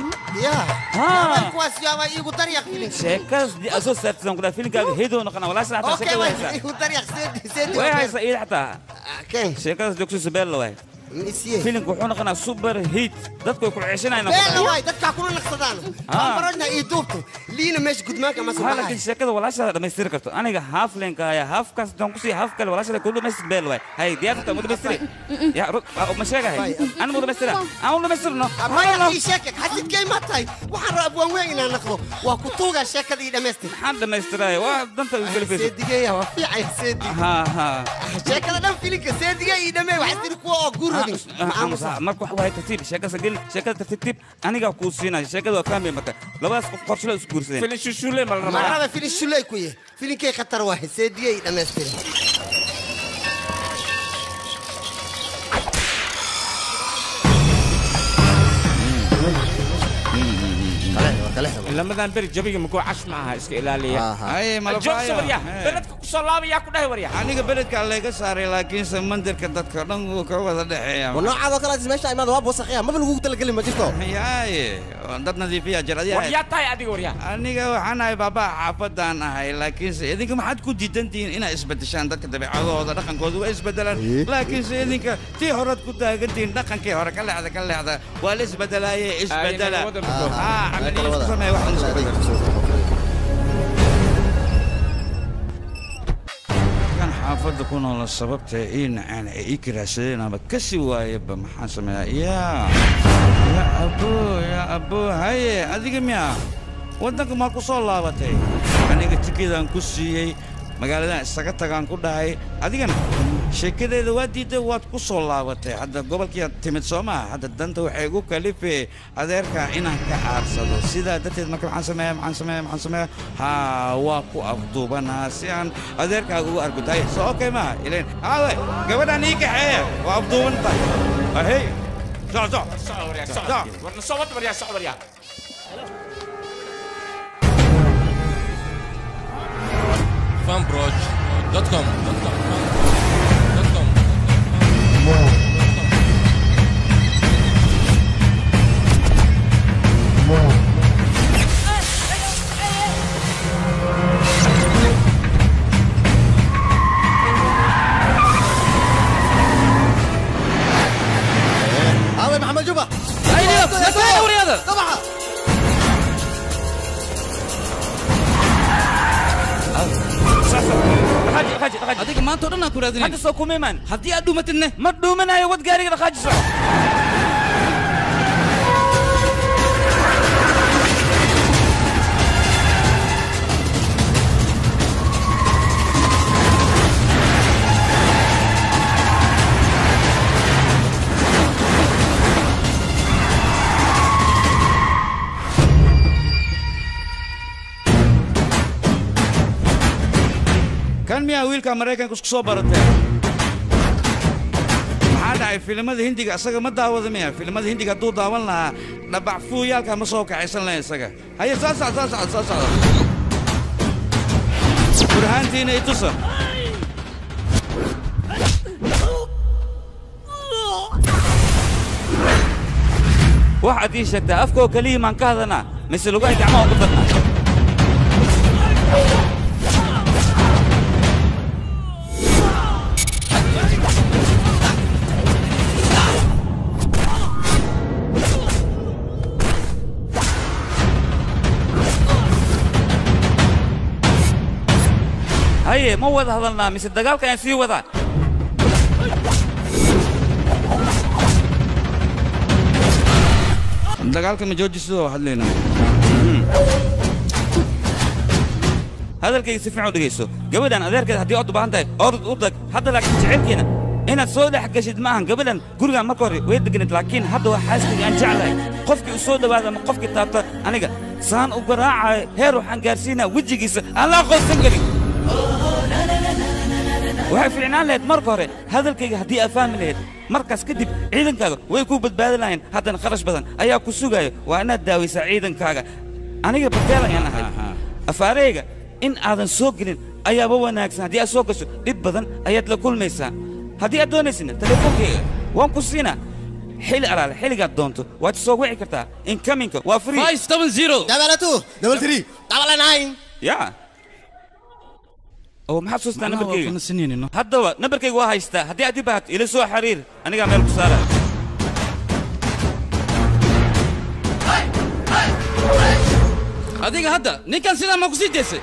ها كواس يا ما يقول طريق فيلم sheekaas di asoo saartan kula filimkaaga heedo noqona wala saartan sheekada waysa يقول طريق سيدي way haysa ii xataa كين sheekadas joogso sabeel way filimku wuxuu noqonaa super hit dadku ku ceeshanayna beel way dadka ku naqsadaan barajna ii duubto liina meesh gudmaanka ma soo laakiin sheekada walaashada dhameystir karto aniga half leenka ayaa half kaas doon ku sii half kale walaashada kullu meesh beel way hay diyaarta mu dhameystir ya ma sheegahay ana mu dhameystir aan u dhameystirno ma ii sheekad hadid kay ma tahay waxaan rab waan weyn inaan naqdo waa ku tuuga sheekadii dhameystir waxaan dhamaystiray waa danta u galfay seedigay waa fiicay seedig ha sheekada dhan filimka seedigay ii dhamay waxa tir ku oo guur marka wax way tartiib sheekada gal sheekada tartiib aniga ku siinay sheekada waa fahmay marka labadaas qof qorshe la isku guursadeen filin shushule mal ma raba filin shulay ku yahay filinkay khatar waa seedigay dhameystir لما بري جبيك مكو عش معها اسك إلالية أي ما الجوك سوريا بلدك كسلام يا كده وريا أنا قبلت على كساري لكن سمندر كدت كرنج وكذا دحيا ونوع هذا كلا تسمعش أي ما ذواب وسخيا ما بنقول تلقي ما جستو ياي عندنا ذي فيها جرادية وريا تاي أدي وريا أنا أنا بابا حافظ أنا هاي لكن سيدك ما حد كود جدنتين إنا إثبت شان ده كده بعض هذا رقم كود وإثبتلا لكن سيدك تي هرت كود جدين رقم كي هرك كلا هذا والإث بدلا إثبتلا عملية سماه واحد كان حافظ كون على السبب تاين أنا إكراسين أنا بكسي وايب محاسمة يا أبو هاي أديك ميا ودنك ما كسول لا بتاعي أنا قلت كذا نكسي magaalada isaga tagaan ku dhahay adigana sheekadeeda waa diiday waad ku soo laabatay hadda gobolkii timid Soomaa hadda danta waxay ugu kalifay adeerka inaan ka aarsado sida dadteed marka waxaan sameeyaa ha waa ku afduubanaa si aan adeerka ugu argutay soo okay ma ileen haawe gabadhan ii kaxeeya waa afduubantay ahey warna soo wariya fanbroj.com هذا محمد جبا ايوه لا توري هذا طبعا خاجي هذيك ما انتو دنا كورادين هذا سوكو ميمان هدي ادومتنه ما دومنا يا ود غاري خاجي سو كان ميا ويل كاميرا كسك soo baratay maxaa dhacay filimada hindiga asaga ma daawada miya filimada hindiga duu daawan lahaa dhabac fuuyaalka ma soo kacaysan lahayn isaga haye saas burhaantiina i tusa waxaad ii sheegtaa afkoo kaliya maan ka hadanaa mise lugahay gacmaha ugu dadnaa haye ma wada hadalnaa mise dagaalka aan sii wadaa dagaalka ma joojisidoo hadlayna hadalkayga si fiican u dhegayso gabadhan adeerkeed haddii ood u baahan tahay orod u dag hadda laakiin jecelkeena inaad soo dhex gashid maahan gabadhan gurigaan marka hore way deganeed laakiin hadda waa xaaskayga aan jeclahay qofkii u soo dhawaada ama qofkii taabta aniga saan u garaacayo heer waxaan gaarsiinaa wejigiisa aan la aqoonsan karin waxay fiicnaan lahayd marka hore hadalkayga haddii aad fahmi lahayd markaas kadib ciidankaaga way ku badbaadi lahayn haddana kharash badan ayaa ku sugayo waa inaad daawaysaa ciidankaaga aniga bateel ayaan ahay afaareyga in aadan soo gelin ayaaba wanaagsan haddii aad soo gasho dhib badan ayaad la kulmaysaa haddii aad doonaysina telefoonkayga waan ku siinaa xilli alaale xilligaad doonto waad soo wici kartaa inkaminka waa free 570 dabalatu double 3 double 9 ya oo maxaad suustaa nambarkayga haddaba nambarkayga waa haystaa haddii aad i baahato ila soo xiriir anigaa meel ku saaraya adiga hadda ninkan sidaa ma ku sii deysay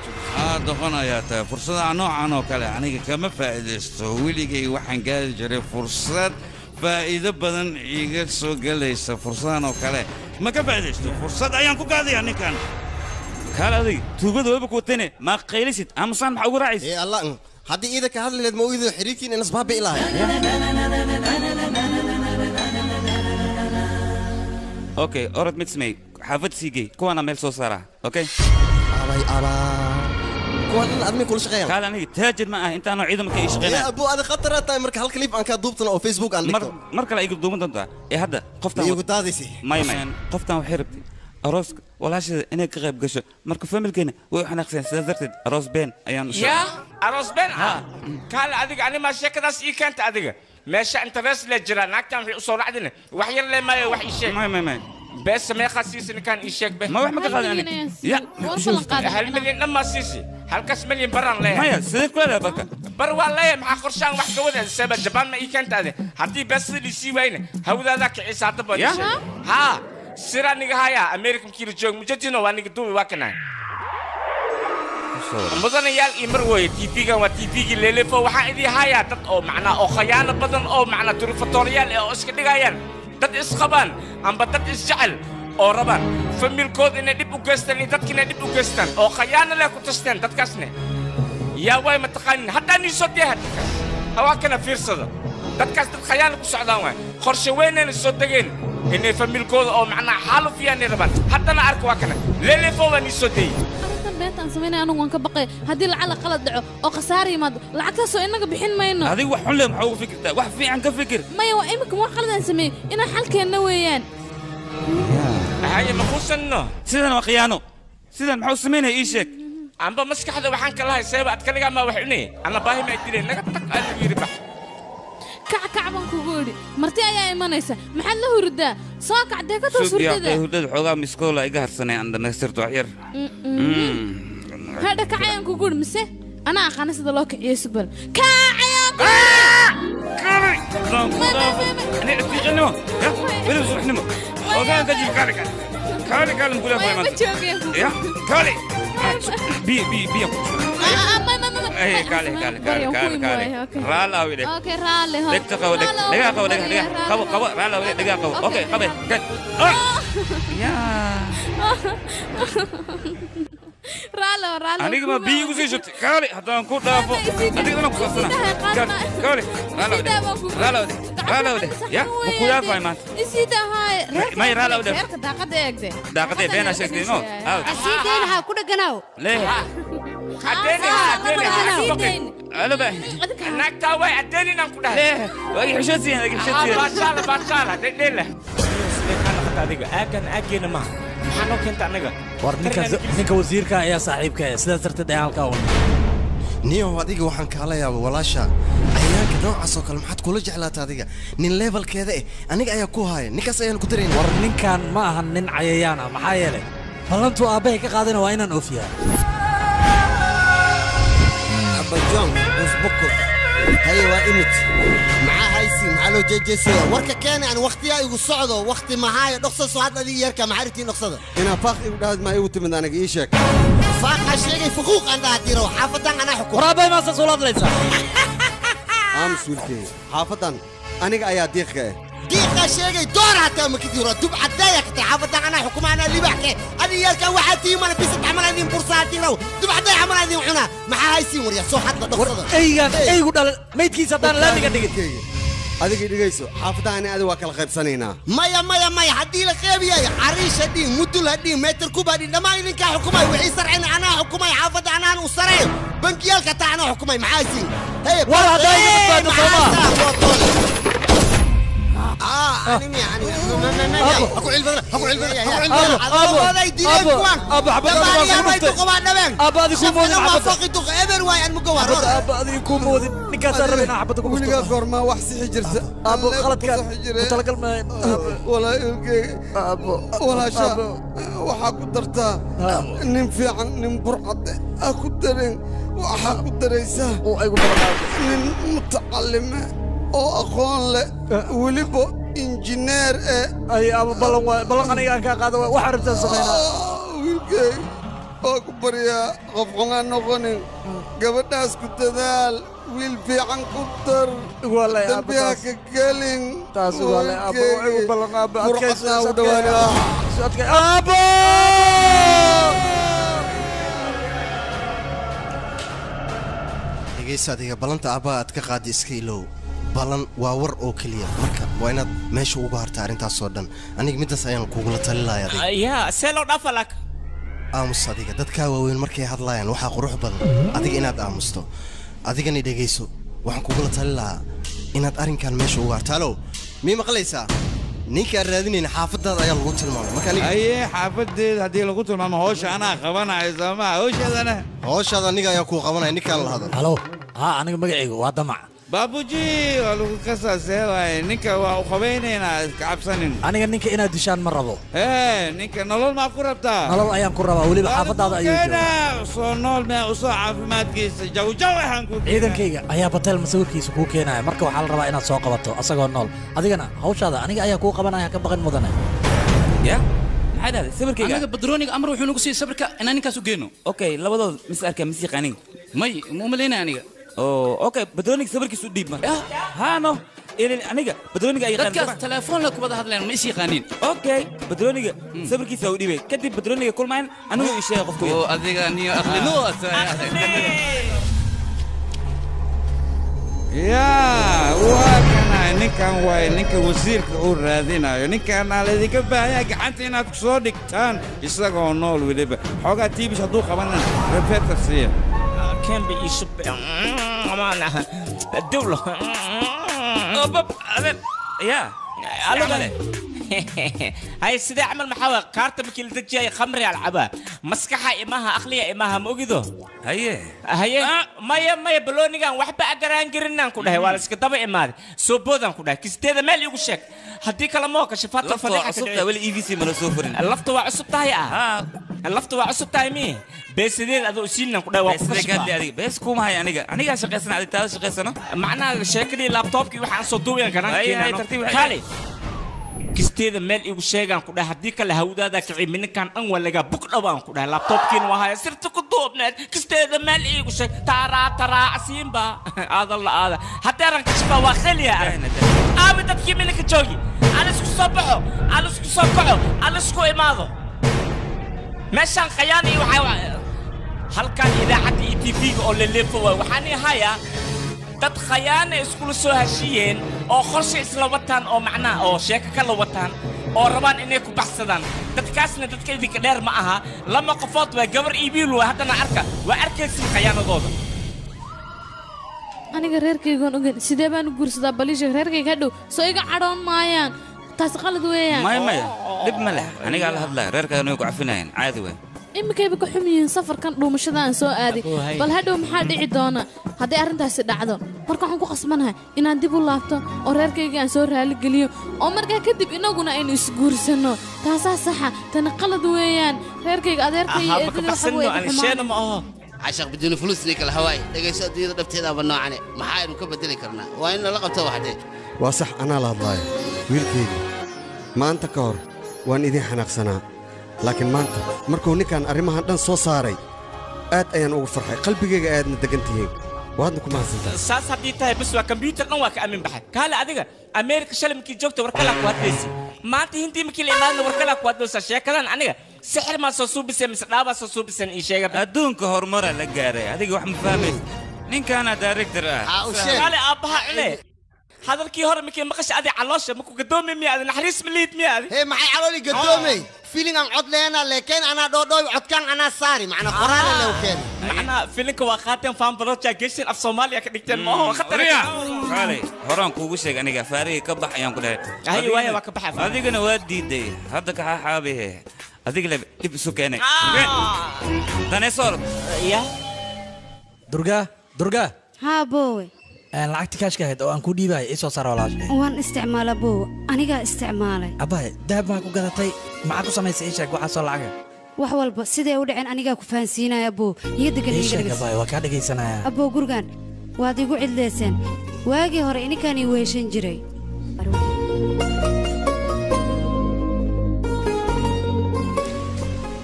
doqonayaa tahay fursadaha noocan oo kale aniga kama faa'iidaysto weligay waxaan gaari jiray fursad faa'iido badan iga soo gelaysa fursadan oo kale ma ka faa'iidaysto fursad ayaan ku gaadayaa ninkan kaal adig tuugada waba ku watane maa qaylisid aamusaan maxaa ugu raacaysa allah haddii iida ka hadli lahayd ma u iido xiriirkiin in asbaabi ilahay okay orod mid samey xaafad sii gey kuwaana meel soo saaraa okay abay kuwan in admi kula shaqeeyaan kaal aniga taajir ma ah intaanoo ciidanka ii shaqeynaa abu ada khatara tahay marka hal clip aan ka duubtana oo facebook aan dhigto mar kale igu duuban doontaa hadda qoftan igu daadaysi may qoftan waxay rabtay arooska walaasheeda inay ka qayb gasho marka familkeena way u xanaaqseen sidaas darteed aroos been ayaan u ya aroos been kaal adiga animaa sheekadaas ii keenta adiga meesha interest la jira naagtan waxay u soo racdina wax yar le maayo wax ii sheeg may بس ما يخصيسي كان يشيك به ما واحد ما قال يعني يا هل مليون لما سيسي هل كاس مليون برا لا ما يا سيدك ولا بركة برا والله مع خرشان واحد كوده السبب جبان ما يكنت هذا هدي بس اللي سي وين هو ذاك عيسى تبغى ها سيرا نجاهيا أمريكا كيلو جون مجدنا وانك دوي واكنا مثلا يال إمروي تيفي كان وتيفي اللي فوق واحد هايا تط أو معنا أو خيانة بدن أو معنا تلفطوريال أو إسكت جايان dad isqabaan amba dad isjecel oo rabaan familkood inay dib u geystaan iyo dadkiina dib u geystaan oo khayaano leh ku tasteen dadkaasne yaa way mataqaanin haddaan ii soo deeha hawaa kana fiirsada dadkaas dad khayaano ku socdaan waay qorshe weynayna soo degeen inay familkooda oo macnaa xaaluf yaanay rabaan haddana arka waa kana leelefoo waan ii soo deeyey beetaan sameynay anigu waan ka baqay haddii lacala qalad dhaco oo khasaar yimaado lacagtaasoo inaga bixin mayno adiga wax xun leh maxaa ugu fikirtaa wax fiican ka fikir maya waa imika wax qaladaan sameeyey inaan xalkeenna weeyaan haya ma kuusanno sidan waa khiyaano sidan maxuu sameynaya ii sheeg amba maskaxda waxaan ka lahay seeba ad kaligaa maa wax cunay anna baahi maa dileen naga tag aan yiri bax kac baan kugu idhi marti ayaa imanaysa maxaad la hurdaa soo kacdee ka toos hurdada hurdada xoogaa miskoola iga harsanay aan dhamaystirto wax yar hadha kacayaan kugu idhi mise anaa aqaana sida loo kiciyo subal kacayaan aniga ma biyo igu sii shubtay kaali haddaan ku dhaafo adigana ku kasana kaali raalawde ya ma ku yaafay maanta may raalawde daaqada eegde daaqada beena sheegtay no asiideen ha ku dhaganaaw lee عديني أنا بقى هناك تاوي عديني نام كده ليه واجي حشوتي واجي حشوتي باشالة ديلا أكن ما حنو كنت أنا war ninka wasiirka ayaa saaxiibka ah sidaas darteed ayaan halkaa u niyo adiga waxaan kaala yaaba walaasha ayaanka noocaas oo kale maxaad kula jeclaata adiga nin levelkeeda eh aniga ayaa ku haaya ninkaas ayaan ku dareen war ninkan ma aha nin cayayaan ah maxaa yeelay ballantu aabbahay ka qaadana waa inaan oofiyaa abajoon usbukur هاي وإمت معاه هايسي مع لو جيجيسي وركا كان يعني وقتي يقول صعده وقتي معايا نقصد صعد الذي يركب معرفتي نقصده أنا فاق إبداد ما يوتي من أنا إيشك فاق أشياء فخوق عندها تيرو حافظا أنا حكم رابع ما سولاد ليس أمس ولتي حافظا أنا أيا ديخة ديخة شيء دور حتى ما كتير دب عدايا كتير حافظا أنا حكم أنا اللي بحكي أنا يركب واحد تيم أنا بيست عمل هذه فرصاتي لو دب عدايا عمل هذه وحنا معاه هايسي وريا صو حتى نقصده أي قدر ما يتكي سدان لا نقدر هذيك اللي جايسو حافظا أنا هذا واكل خيب سنينا مايا حدي لك خيب يا عريش هدي مدل هدي متر كوب هدي لما ينك حكومة وعيسر عنا أنا حكومة حافظ أنا وسرعي بنكيال كتاع أنا حكومي معايسين هي والله هذا يجب أنا يعني أكو علبة أكو علبة أكو علبة هذا يديني أبا أبا هذا يكون موذي ما فقدتك إبر واي أنا مقوار أبا هذا يكون موذي نكاس ربنا حبتك ولقى قرما وحسي حجرته أبا غلط كان وتلقى الماء ولا يلقى ولا شاب وحاكو درتا نم فيعن نم برعد أكو درين وحاكو دريسه نم متعلمة oo aqoon leh waliba injineer ay aba balan aniga ka qaado wax arrintan sameeyna wiilkay oo ku bariya qof xungaan noqonin gabadhaas ku dadaal wiil fiican ku dar wallahi dambiga ka gelin taas wallahi aba ugu balan aba adkaysa u dhawaana sadka aba dhegeysaadiga balanta aba aad ka qaadi iska ilow balan waa war oo kaliya marka waa inaad meesha uga harta arrintaas oo dhan aniga midaas ayaan kugula talinayaa yaa seelo dhafalak aamus adiga dadka waaweyn markay hadlayaan waxa qurux badan adiga inaad aamusto adigana dhegeyso waxaan kugula talinayaa inaad arrinkan meesha uga harto halo mii maqlaysaa ninka raadinayna xaafadaada ayaa lagu tilmaamay marka aniga aye xaafadeeda haddii lagu tilmaamo hawsha anaa qabanayo sooma hawshaada aniga ayaa kuu qabanaya ninkaan la hadal halo aniga magacaygu waa damac baabuji waa lagu kasaasee waaye ninka waa u qabaynaynaa iska cabsanin aniga ninka inaad dishaan ma rabo ninka nolol maa ku rabtaa nolol ayaan ku rabaa weliba xaafadaada ayuu joogaa soo nool mee usoo caafimaadkiisa jawjaw waxaan ku ciidankayga ayaa batel masawirkiisa kuu keenaya marka waxaa la rabaa inaad soo qabato asagoo nool adigana hawshaada aniga ayaa kuu qabanaya ka baqin mudane ya maxay dhahday sawirkayga anaga badrooniga amar wuxuu nagu siiyey sawirka inaan ninkaas u geeno okay labadood mis arkaa mis yaqaanin may ma umalaynaya aniga اوكي بدرونيك صبرك سوديب ما هانو إلى أنيقا بدرونيك أي غير كذا تلفون لك وبده هذا ما إيش يقانين اوكي بدرونيك صبرك سوديب كذب بدرونيك كل ما أنا هو إيش ياخذ او أديك أني أخلي نوت يا وكنا نكان واي نك وزير كورادينا نكان على ذيك بها قعدتنا تصدق كان يسقون نول وليب حاجة تيجي صدوق كمان رفعت السير كان بيشب أمانة الدولة يا هاي السيدة عمل محاوى كارت بكل دجاي خمري على العبا مسكحة إماها أخلية إماها موجودة هي ما يبلوني كان وحبة أجران جرنا كلها ولا سكتابة إماد سوبودان كلها كستة مال يقولك هدي كلامك شفات الفريق عصبتها ولا إي في سي من سوفرين اللفظ وعصبتها يا اللفظ وعصبتها مين بس دي هذا أسيلنا كلها وقفش بس كوم هاي أنيقا شقيسنا على التالي شقيسنا معناه شكلي لابتوب كي وحن صدوه كان هاي ترتيب خالي كستيدا مال إيو شيغان كده هديك الهودا دا كعي من كان أنوال لغا بك لبان كده لابتوب كين وهاي سرت كدوب نت كستيدا مال إيو شيغ تارا عسيمبا هذا الله هذا حتى ران كشفا واخليا آبي تبكي منك جوجي أنا سكو صبحو أنا سكو صبحو أنا سكو إماضو ماشان خياني وحاي هل كان إذا حد إي تي في أو لليفو وحاني هايا dad khayaana isku soo hashiyeen oo qorshe isla wataan oo macna oo sheeka kala wataan oo rabaan inay ku baxsadaan dadkaasna dadka idinka dheer ma aha lama qofood waa gabar iibiil waa hadana arka waa arkaysi khayaanadooda aniga reerkaygoon ogeyn sidee baan u guursadaa baliisha reerkayga hadhow soo iga cadhoon maayaan taas qalad weeyaan maya dhib ma leh aniga la hadlaa reerkayga inay ku cafinayaan caadi weyn imikayba ka xumiyiin safarkan dhuumashada aan soo aaday bal hadhow maxaa dhici doona haddii arrintaasi dhacdo marka waxaan ku qasbanahay inaan dib u laabto oo reerkayga aan soo raaligeliyo oo markaa kadib inaguna aynu isguursanno taasaa saxa tani qalad weeyaan reerkayga adeerkaiyo eedada ma aho عشق بدون فلوس ليك الهواي دقيس أدير دفتي ذا بنوعني محايد مكبدلي كرنا وين لقبته واحدة وصح أنا لا ضاي ويلكي ما أنت كور وأن إذا حنق سنة لكن ما أنت مركوني كان أرمها دن صو صاري أيان أو فرحة قلبي قاعد ندقنتي وهذنكم ما زلت ساس حديتها بس وكمبيوتر نواك أمين بحد كهلا أديك أمريكا شلم كي جوكت وركلا كوادلسي ما أنت هندي مكيل إيمان وركلا كوادلس أشياء كذا أنا سحر ما سوسو بسم سلابا سوسو بسم إيشيء أدون كهرمرة لقاري هذيك واحد مفهمش نين كان دايركتور قال أبها عليه هذا الكي هرم كي مقش أدي علاشة مكو قدومي مي أدي نحريس مليت مي أدي هي معي علولي قدومي فيلين عن عدلنا لكن أنا دو عدكان أنا ساري معنا قرار لو كان معنا فيلينك وخاتم فان بروتشا جيشن في صوماليا كدكتن ما هو خطر خالي هران كوغو شيغ انيغا فاري كبخ ayaan ku dhahay ايوه ايوه كبخ adigana waa diiday hadda ka xaabihe adiga la dib isu keenay danesor ya durga haa boowe lacagti kaashka ahayd oo aan ku dhiibay isoo saar walaashay waan isticmaala boowe anigaa isticmaalay abay dahab ma ku gadatay maxaa ku samaysay ii sheeg waxa soo lacag wax walba sidee u dhaceen anigaa ku fahansiinaya boo iyo degan ii sheeg abay waa ka dhageysanaya aboo gurgan waad igu cidleyseen waagii hore ininkaan ii weeshan jiray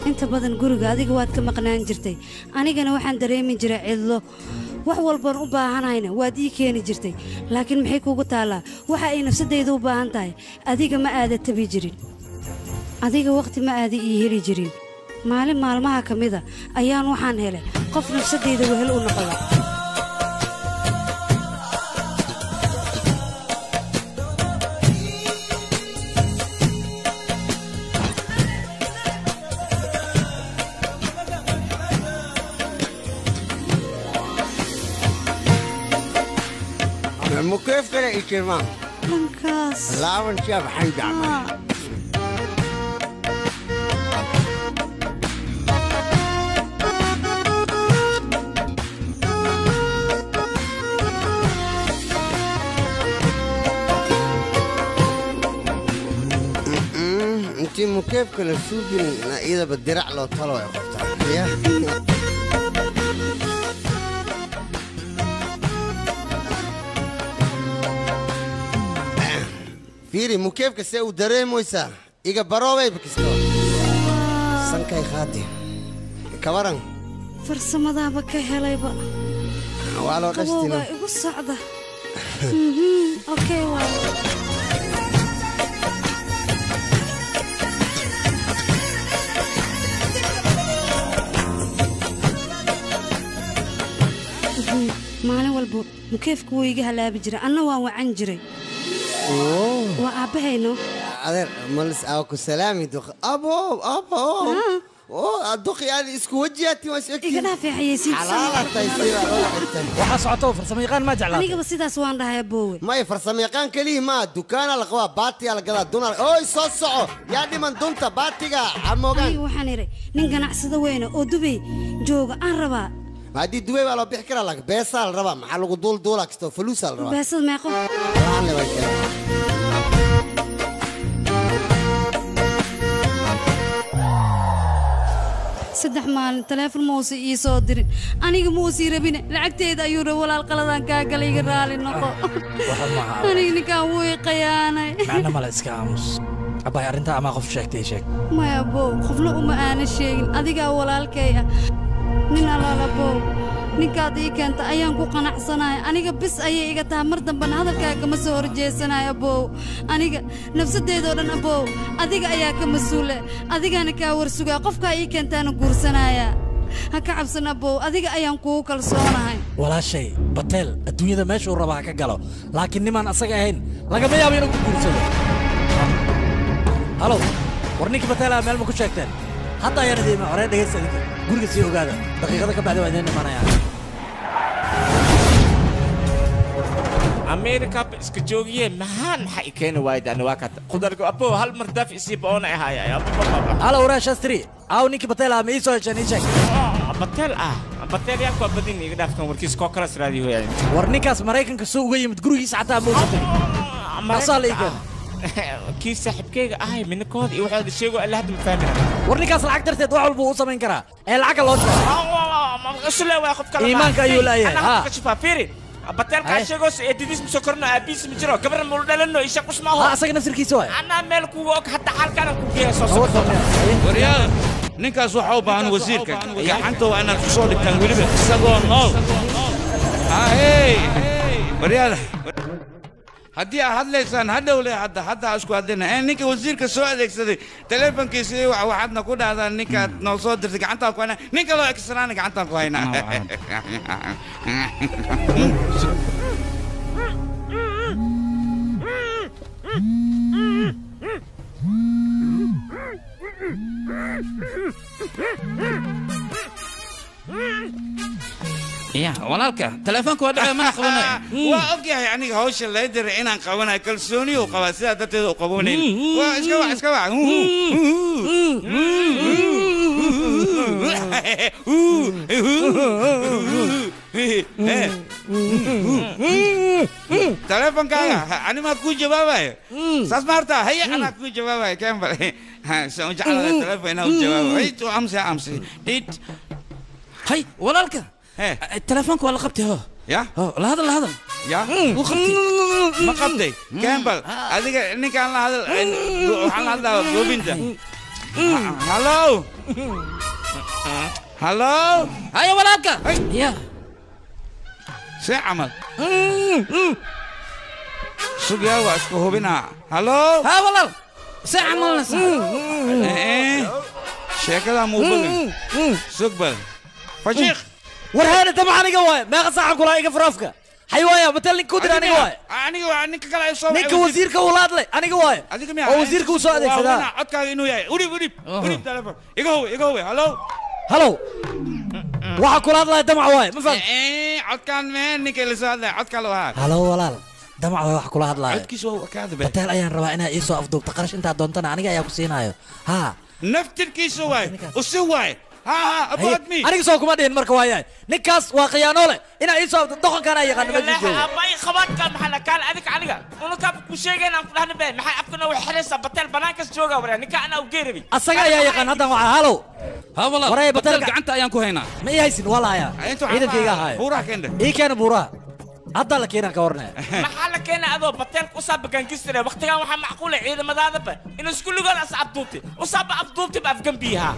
inta badan guriga adiga waad ka maqnaan jirtay anigana waxaan dareemi jiray cidlo wax walban u baahanayna waad ii keeni jirtay laakiin maxay kuugu taallaa waxa ay nafsadayda u baahan tahay adiga ma aada tabi jirin adiga wakhti ma aada ii heli jirin maalin maalmaha ka mida ayaan waxaan helay qof nafsadayda wehel u noqda كيف كده يكرمان لنكاس لا ونشاف حيد عمل انتي مكيف كده شوفي اذا بالدرع لو طلعوا يا قفتها يا فيري مو كيف كسي دريم ويسا إيجا بروي بكستو سنكاي خاتي كورن farsamadaaba ka helayba walo dhashtino qabowga igu socda okay waa maalin walba mukeefku wuu iga halaabi jiray anna waan wacan jiray waa aabbahayno adeer malis aaku salaami duq abo duqi aad isku wajiyati waa sheegtay iga dhaafay xayeysiin xalaalatay sida waxa socoto farsamayaqaan ma jeclaa anigaba sidaas waan dhahay boowe may farsamayaqaan kaliya ma dukaana la qabaa baatiga la gadaa dunar ooy soo soco yaa dhiman dunta baatiga amoogan waxaan iray nin ganacsado weyn oo dubay jooga aan rabaa haddii dubay baa loo bixi karaa laakiin beesaa la rabaa maxaa lagu duulduula kastoo faluusaa la rabaa beesad meeqo saddex maalin taleefon muusi ii soo dirin aniga muusii rabine lacagteeda ayuu ra walaal qaladaan kaa galay iga raali noqo aniga ninkaan wuu i qayaanay macna male iska aamus abay arrintaa amaa qof sheegtay sheeg maya bow qofna uma aana sheegin adigaa walaalkay ah nin alaala bow ninkaad ii keenta ayaan ku qanacsanahay aniga bis ayay iga tahay mar dambana hadalkaaga ma soo horjeesanayo abow aniga nafsadeedoo dhan abow adiga ayaa ka mas-uule adigaana kaa warsugaa qofkaa ii keentaana guursanaya ha ka cabsan abow adiga ayaan kugu kalsoonahay walaashay bateel adduunyada meeshuu rabaa ha ka galo laakiin nimaan asaga ahayn lagama yaabo inuu ku guursado halow war ninkii bateelaa meel ma ku sheegteen hadda ayaan idiima horee dhegaysta idinka guriga sii ogaada daqiiqada ka bacdi waa idiin imanayaan أمريكا إسكتشوجية مهان حق كانوا وايد أنا واقعت قدرك أبو هل مرداف يصيب أنا هاي يا أبو هلا وراش أستري أو نيكي بتلا ميسو عشان يشك بتلا بتلا يا أخو بدين يقدر كم وركيس كوكرس راديو يعني ورنيكاس مريكان كسوق جاي متقولي ساعتها موجود أصلا إيجان كيس سحب كيك أهي من كود يوحد الشيء وقال له هذا مفهمنا ورنيكاس العقدر تدوع البوصة من كرا العقل الله شو لا وياخذ كلام إيمانك أيوة لا أنا كشفها فيري بتل كاشيغوس إدريس مسكرنا أبيس مجرا كبر مولدلنا إيش أقص ما هو أسأل نفس الكيسوي أنا ملك ووك حتى حال كان كوكيه صوص وريال ninkaas waxa u baahan wasiirka gacanta waa inaad ku soo dhigtaan weliba isagoo nool waryaal haddii aad hadlaysaan hadhowle hadda isku hadlayna ninka wasiirka soo adeegsaday taleefankiisa waxaadna ku dhahdaan ninkaad noo soo dirtay gacantaan ku haynaa ninka loo egsanaana gacantaan ku haynaa يا walaalka telefoonka waa dhacay mana qabanayo waa ogyahay aniga hawsha la diray inaan qabanayo kalsooni oo qaba sida dadteedu u qabanayn waa iska wax telefonkaaga ani ma ku jawaabayo saas maarta hay ana ku jawaabayo kambal soo jacala telefoon inuu jawaabo hay tu amsi dit hay walaalka telefoonka waa la qabtay ho ya la hadal ya wuu qabtay ma qabtay kambal adiga ninkaan la hadal waxaan la hadlaa goobinta hallo hayo walaalka ya see camal sugyaa waa isku hubinaa hallo ha walaal see camalna sheekada muubadan sugbal fashiikh warhaana dama aniga waay meeqa saacan kula iga faraafka حيوايا مثلا كودر أنا جواي أنا كلا يسوي نيك وزير كولاد لي أنا جواي أو وزير كوسا هذا كذا أنا أتكلم إنه يا وريب تلفون يجوا هلو واحد كولاد لي دمع واي ما فهم أتكلم من نيك اللي صار له أتكلم هذا هلو ولا دمع واي واحد كولاد لي أتكلم شو كذا بتهل أيام ربع أنا إيسو أفضل تقرش أنت دونتنا أنا جاي أكسينايو ها نفتر كيسو واي وسواي ها أبغى مين أنا كسوق ما دين مركواي نكاس واقيانوله إن إيسو دخل كان أي خان مجد أبغى خبرت كم محل كان أذيك عليك ونكاب كوشيجين أنا كلنا بين محل أبكنا وحرس بتل بناكس جوجا ورا نكا أنا وجيربي أسرع يا خان هذا مع هلو ها والله وراي بتل أنت أيامكو هنا ما يحسن ولا يا إذا كيجا هاي بورا كنده إيه كان بورا هذا لك هنا كورنا محلك هنا أذو بتل أصاب كنكسر وقت كان وح معقولة عيد ما ذا ذبه إنه سكول قال أصعب دوبتي أصاب أبدوبتي بأفجم بيها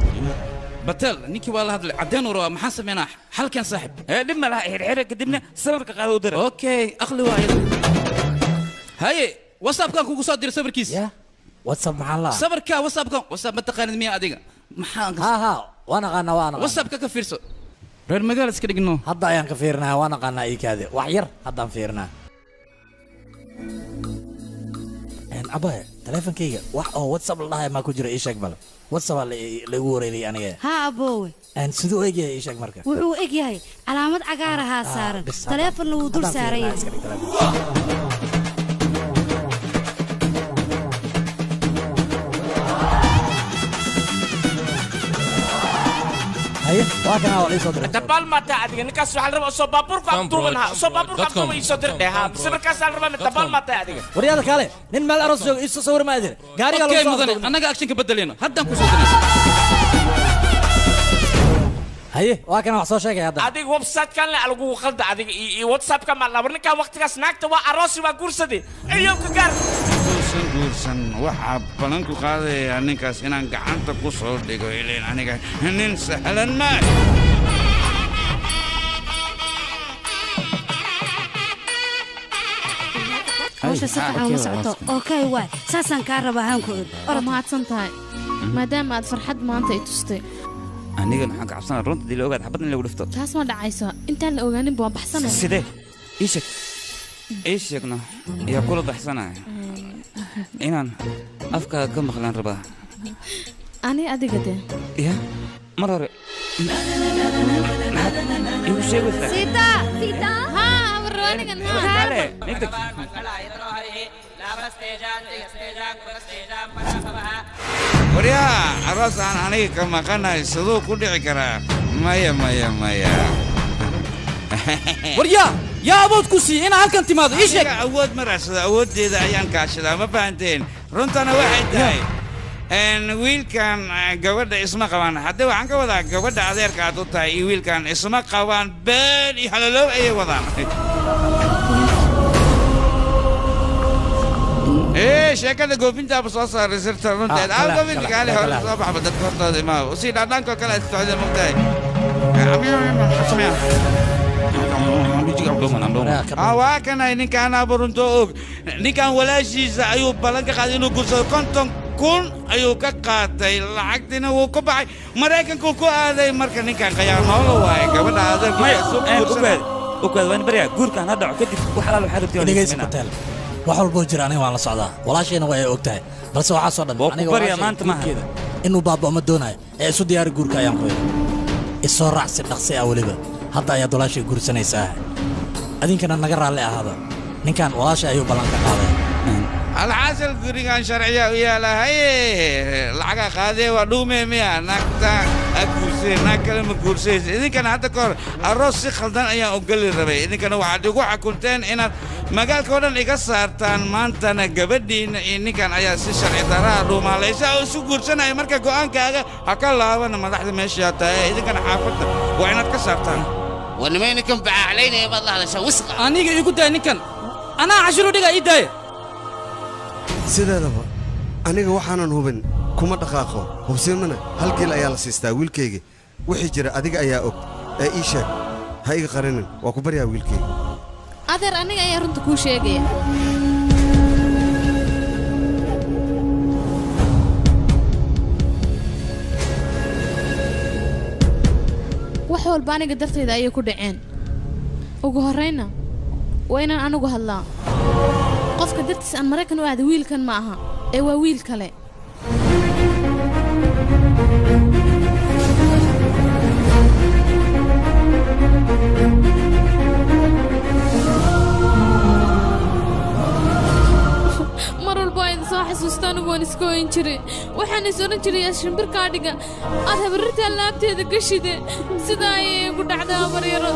بتل نيكي والله هذا عدين ورا محاسب هنا حل كان صاحب لما لا حرق قدمنا سبرك قالوا در اوكي اخلي واحد هاي واتساب كان كوكو صادر سبر كيس يا واتساب مع الله سبر كا واتساب متقان 100 اديقه محان ها وانا واتساب كفيرسو reer magaal iska dhigno hadda ayaan ka fiirnaa waan aqaanaa ii kaade wax yar haddaan fiirnaa abaya teleefankayga wax oo whatsapp la dhahay maa ku jira ii sheeg bal whatsapp lagu wareeriyay aniga ها أبوه siduu egyahay ii sheeg marka wuxuu egyahay calaamad cagaar ah saaran teleefon uu dul saaran yahay واكنا ولا صدر دبال ما تاعدي نكاس على ربع صبابور كابتومنها صبابور كابتوم يصدر لها بسبب كاس على ربع دبال ما تاعدي ورياض كاله نين مال ارز يسو صور ما ادري غاري اوكي مدن انا اكشن كبدلينا هدان كو صدرنا هي واكنا wax soo sheegay hadda adiga website kan la lagu khalda adiga iyo whatsapp ka ma labarnka waqtigaas naagta waa aroos waa guursaday iyo ka gaar guursan waxa balan ku qaaday ninkaas inaan gacanta ku soo dhigo ileen aniga nin sahlan ma hawsha saxa u socoto okay waay saasan ka rabaa hankood or mahadsan tahay maadaama aad farxad maanta ay tustay aniga waxaan ka cabsanaa runta dil ogaad xabad in lagu dhifto taas ma dhacayso intaan la ogaanin baan baxsanay sidee iishegna yaa kula baxsanaya inaan afkaaga ka maqlaan rabaa ani adiga de ya mar hore igu sheegaysaa sita ha warwanigan ha kale nigdag waryaa aroos aan aniga ka maqanahay siduu ku dhici karaa maya waryaa yaa awood ku sii inaa halkan timaado ii sheeg awood ma raadsada awooddeeda ayaan kaashadaa ma fahanteen runtana waxay tahay wiilkan gabadha isma qabaan haddii waxaan ka wadaa gabadha adeerka aad u tahay iyo wiilkan isma qabaan been iyo halaloow ayay wadaan sheekada goofintaaba soo saaray sirta runteed goofinta kaali hore soo baxba dadka hortooda imaa sii dhaadhaanko kale aad socda mogtahay waa kanay ninkaan aburunto og ninkaan walaashiisa ayuu ballan ka qaaday inuu gursado 50,000 ayuu ka qaatay lacagtina wuu ku baxay maraykankuu ku aaday marka ninkaan qayaanoolo waaye gabadha adeerkuukaad waan baryaa guurkaan ha dhaco kadib wax alaal waxaa rabtay wax walboo jira aniga waan la socdaa walaashayna waa ay og tahay balse waxaa soo dhan aniga baryaa maanta maaha inuu baaba'o ma doonayo ee isu diyaari guurka ayaan ku yidhi isoo raac si dhaqsi ah weliba hadda ayaad walaashay guursanaysaa adinkana naga raalli ahaada ninkan walaashay ayuu ballan ka qaaday alxasil gurigan sharciya u yaalahay lacaga qaadee waa dhuumee miya naagta guursay naag kale ma guursaysa idinkana hadda kahor aroos si khaldan ayaan ogoli rabay idinkana waxaad igu xakunteen inaad magaalka oo dhan iga saartaan maantana gabadhiina iyo ninkan ayaa si sharci daraa dhuumaalaysa oo isu guursanaya marka go'aankaaga ha ka laabana madaxda meeshaa tahay idinkana xaafadda waa inaad ka saartaan ونمي نكن بعلينا يا بالله على شو وسق أنا يقول ده نكن أنا عشرة دقيقة إيداي sideedaba aniga waxaanan hubin kuma dhaqaaqo hubsiimana halkii ayaa la siistaa wiilkayga wixii jira adiga ayaa og ee ii sheeg ha iga qarinin waa ku baryaa wiilkayga adeer aniga ayaa runta kuu sheegaya wax walba aniga dartayda ayay ku dhaceen ugu horrayna waa inaan anigu hadlaa qofka dartiis aan maraykan u aada wiilkan ma aha ee waa wiil kale mar walba ayd soo xasuusta anigu waan iska oyn jiray waxaan is odhan jiray shimbirkaa dhiga aad habarirtaa laabteeda gashide sidaa ayay igu dhacdaa baryaro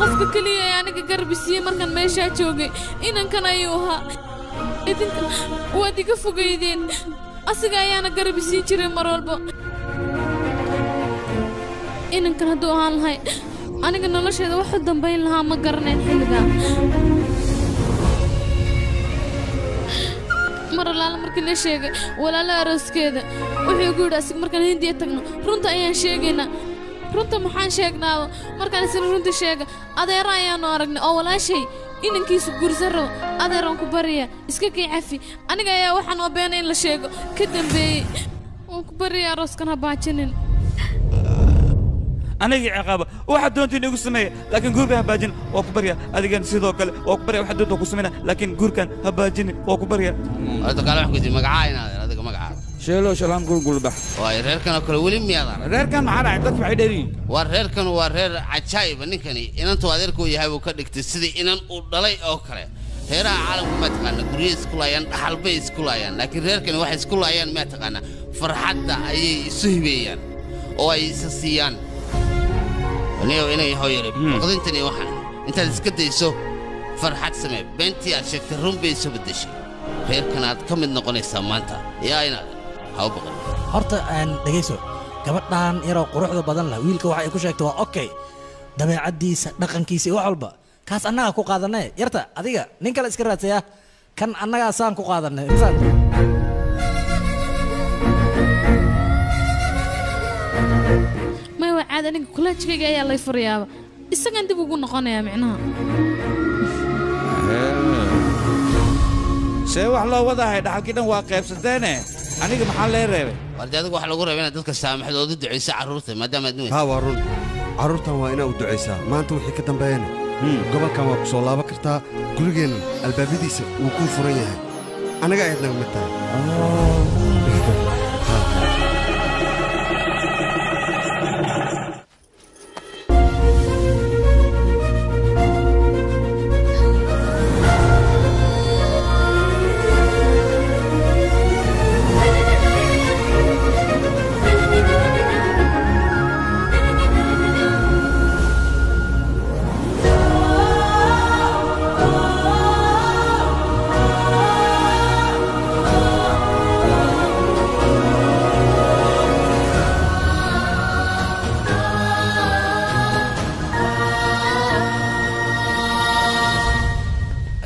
qofka keliya ee aniga garbisiiyey markaan meeshaa joogay inankan ayuu ahaa idinka waad iga fogaydeen asiga ayaana garbisiin jiray mar walba inankan hadduu ahaan lahay aniga nolosheeda wax u dambayn lahaa ma garanayn xilligaa mar allaala markii la sheegay walaalo arooskeeda wuxuu igu yidhi asiga markaan hindiya tagno runta ayaan sheegaynaa runta maxaan sheegnaaba markaan isla runta sheega adeera ayaanu aragnay oo walaashay inankiisu guursan rabo adeeraan ku barya iska kii cafi aniga ayaa waxaan oo beena in la sheego ka dambeeyey waan ku barya arooskan ha baajinin anigii ciqaaba waxaad doontiin igu sameeya laakiin guurkan ha baajin waa ku barya adigan sidoo kale waa ku barya waxaad doonta ku samayna laakiin guurkan ha baajinin waa ku barya هذا قال واحد يجي مقعاين هذا مقعاين شيلو شلام قول بح واي رير كانوا كل ولي ميادر رير كان معنا عدد في عيدين والرير كانوا والرير عجايب نكني إن أنتوا هذيركوا يهايبوا كدك تسدي إن ودلي أوكله هيرا عالم ما تقنا بريس كلايان حلبيس كلايان لكن رير كانوا واحد كلايان ما تقنا فرحة أي سهبيان أو أي سسيان ونيو إنا يهايرب قدنتني واحد أنت تسكت يسوع فرحة سمع بنتي أشكت الروم بيسوع بدشي reer kanaad ka mid noqonaysaa maanta yaa inaad ha u baqan horta aan dhageyso gabadhan yaroo quruxda badan leh wiilka waxa ay ku sheegtay waa okay dabeecadiisa dhaqankiisa iyo wax walba kaas annaga ku qaadanay yarta adiga nin kale iska raadsaya kan annaga saan ku qaadanay insaan ma waa caad aniga kulaajkayga ayaa lay furayaaba isagaan dib ugu noqonayaa micnaha see wax loo wadahay dhaxalkii dhan waa qaybsateene aniga maxaa lee reebay wardi adigu waxa lagu reebay inaad dadka saamaxdoodu ducaysa carruurta maadaama aad nuweyd haa waa run carruurtan waa inaa u ducaysaa maanta wixii ka dambeeyana gobolkan waa ku soo laaban kartaa gurigeenna albaabadiisa wuu kuu furan yahay annaga ayaad naga mid tahay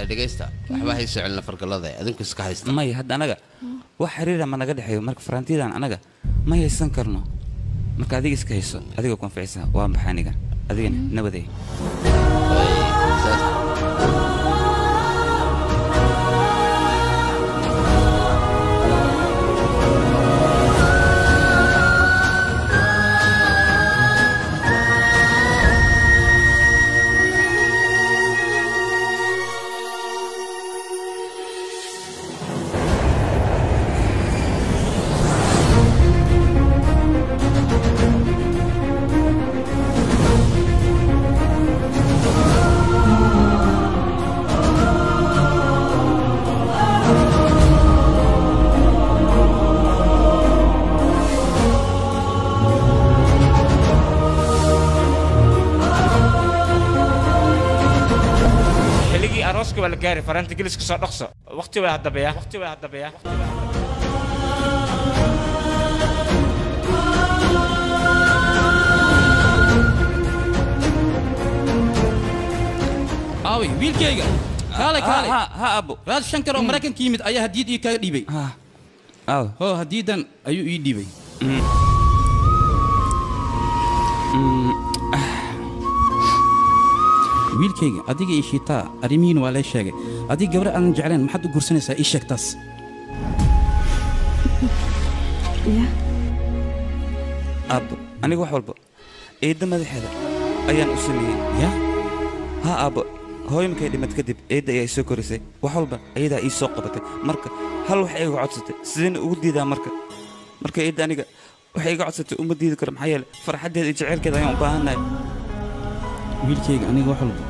waxba hay socon fargalada adinku iska haysta may hadda anaga wax xiriir ma naga dhaxeeyo marka farantiidan anaga ma haysan karno marka adiga iska hayso adiga ku anficisa waa maxaniga adiga nabaday ولا جاري فرنت جلس كسر نقصه وقتي ولا هدبيا آوي ويلكيغا كالي ها أبو راد شنكر أمريكان كيمت أيها هديد إيكا ديبي هو هديدا أيو إي ديبي wiilkayga adiga ii shiitaa arrimihiin waa lay sheegay adiga gabar aan jeclayn maxaad u gursanaysaa ii sheeg taas aabbo aniga wax walba eedda madaxeeda ayaan u sameeyey ha aabbo hooyo markay dhimad kadib eedda ayaa isoo korisay wax walba ayadaa ii soo qabatay marka hal wax iga codsatay sideen ugu diidaa marka eedda aniga waxay iga codsatay uma diidi karo maxaa yeele farxaddeeda iyo jaceylkeeda ayaan u baahannahay wiilkayga aniga wax walba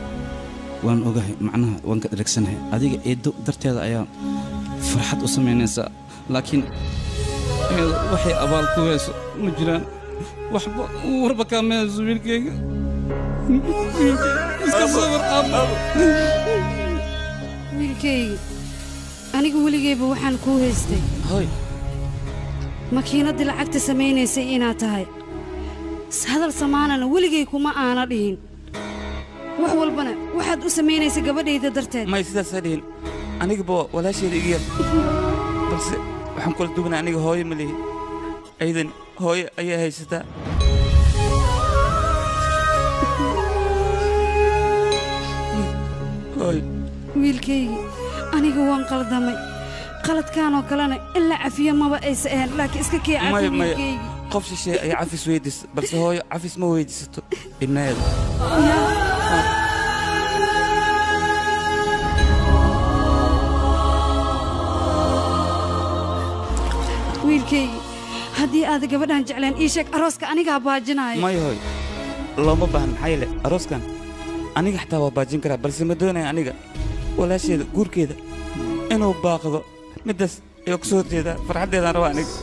waan ogahay macnaha waan ka dheregsanahay adiga eeddo darteeda ayaa farxad u samaynaysaa laakiin waxay abaal ku heeso ma jiraan waxba warba kaa meeso wiilkayga iska sawir aabbo wiilkayga aniga weligayba waxaan kuu haystay makiinaddii lacagta samaynaysay inaad tahay hadal samaanana weligay kuma aana dhihin wax walbana waxaad u samaynaysay gabadhayda darteed may sidaasaa dhihin anigaba walaasheeda iga yar balse waxaan kula duwanaa aniga hooyo ma lihi aydan hooyo ayaa haysataa wiilkaygi aniga waan qaldamay qaladkaanoo kalena ilaa cafiya maba aysa ahayn laakiin iska kee cafi wiilkaygi qof shisheeye ayaa cafis weydiisa balse hooyo cafis ma weydiisato ibnaheeda wiilkaygi haddii aad gabadhaan jeclaan ii sheeg arooska anigaa baajinaayo may hooy looma baahan maxaa yeele arooskan aniga xataa waa baajin karaa balse ma doonaya aniga walaasheeda guurkeeda inuu baaqdo middaas ayaa ku soo horjeedaa farxaddeedaan rabaa aniga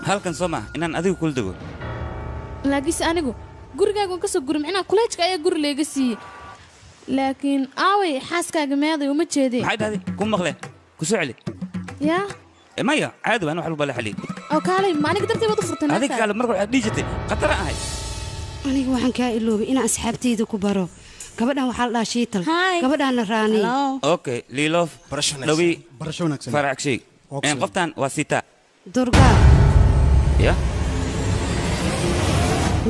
halkan soo maaha inaan adigu kula dego laakiinse anigu gurigaaga ka soo guri micnaa kuleejka ayaa guri leega siiyey laakiin aaway xaaskaaga meeday uma jeedee maxay dhahday ku maqleen ku soo celi yaa maya caadi waan wax walba la xaliyey oo kaalay ma aniga darteed baad u furtay adiga kale marka waxaad dhihi jirtay khatar ahay aniga waxaan kaa iloobay inaan asxaabtayda ku baro gabadhan waxaa la dhahaa shiital gabadhaana raani okay liiloof dhawi faracshay qoftan waa sita durgaa ya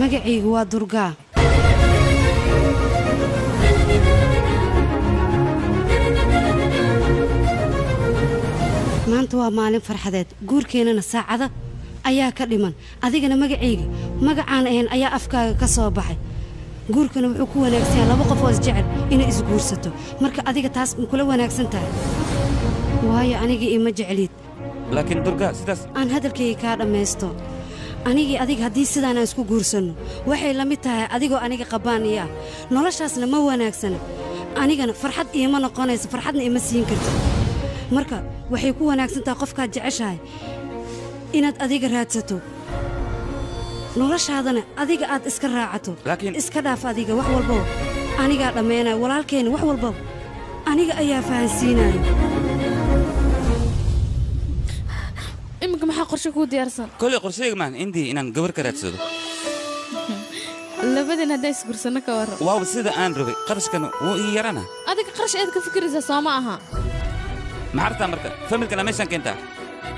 magacaygu waa durgaa maanta waa maalin farxadeed guurkeennana saacada ayaa ka dhiman adigana magacayga magacaan ahayn ayaa afkaaga ka soo baxay guurkana wuxuu ku wanaagsan yahay laba qof oo isjecel inay isguursato marka adiga taas ma kula wanaagsan tahay waayo aniga ima jeclid laakiin durga sidaas aan hadalkayga kaa dhammaysto anigii adiga haddii sidaan aan isku guursanno waxay la mid tahay adigoo aniga qabaaniya noloshaasna ma wanaagsana anigana farxad iima noqonayso farxadna ima siin karto marka waxay ku wanaagsan tahay qofkaad jeceshahay inaad adiga raadsato noloshaadana adiga aad iska raacato iska dhaaf adiga wax walbaba anigaa dhammaynaya walaalkeenna wax walbaba aniga ayaa fahansiinaya iminka maxaa qorshe kuu diyaarsan koley qorsheyga maahan indii inaan gabar ka raadsado labadeen haddaa isgursano ka warran waaba sida aan rabay qarashkana wuu ii yarana adiga qarash eed ka fikiraysaa soo ma aha maxarta marka familkana meeshan keentaa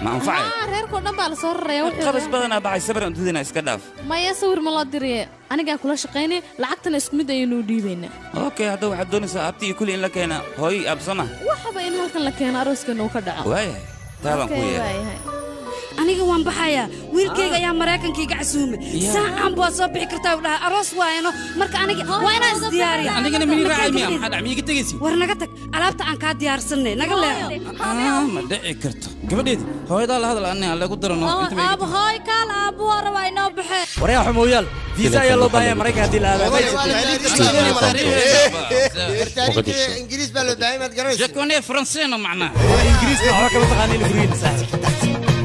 ma anfacay reerkoo dhan baa la soo raraya qabas badanaa baxay sabir untadina iska dhaaf maya sawir ma loo diriye anigaa kula shaqaynay lacagtana isku mid ayaynu dhiibaynaa okay hadda waxaad doonaysaa abti iyo kulli in la keena hooy absama waxaba in halkan la keeno arooskeena uu ka dhaco waayahay taadan ku yeehay aniga waan baxayaa wiilkayga ayaa maraykankayga casuumay saacan baa soo bixi kartaa u dhahay aroos waayano marka aniga waa inaan isdiyaariya anigana mini raacay miya maxaa dhac miyiga tegaysi war naga tag alaabta aan kaa diyaarsanay naga leexo ma dhici karto gabadheedi hooyadaa la hadal anna lagu darano aab hooy kaal aab waa rabaa inoo baxee waryaa xumooyaal fiisa ayaa loo baahan yahay maraykan haddii la aadaa ingiriis baa loo baahan yahay maad garanaysa je connais français no macnaa ingiriisna waxba kama taqaanin gurigiina saaxiib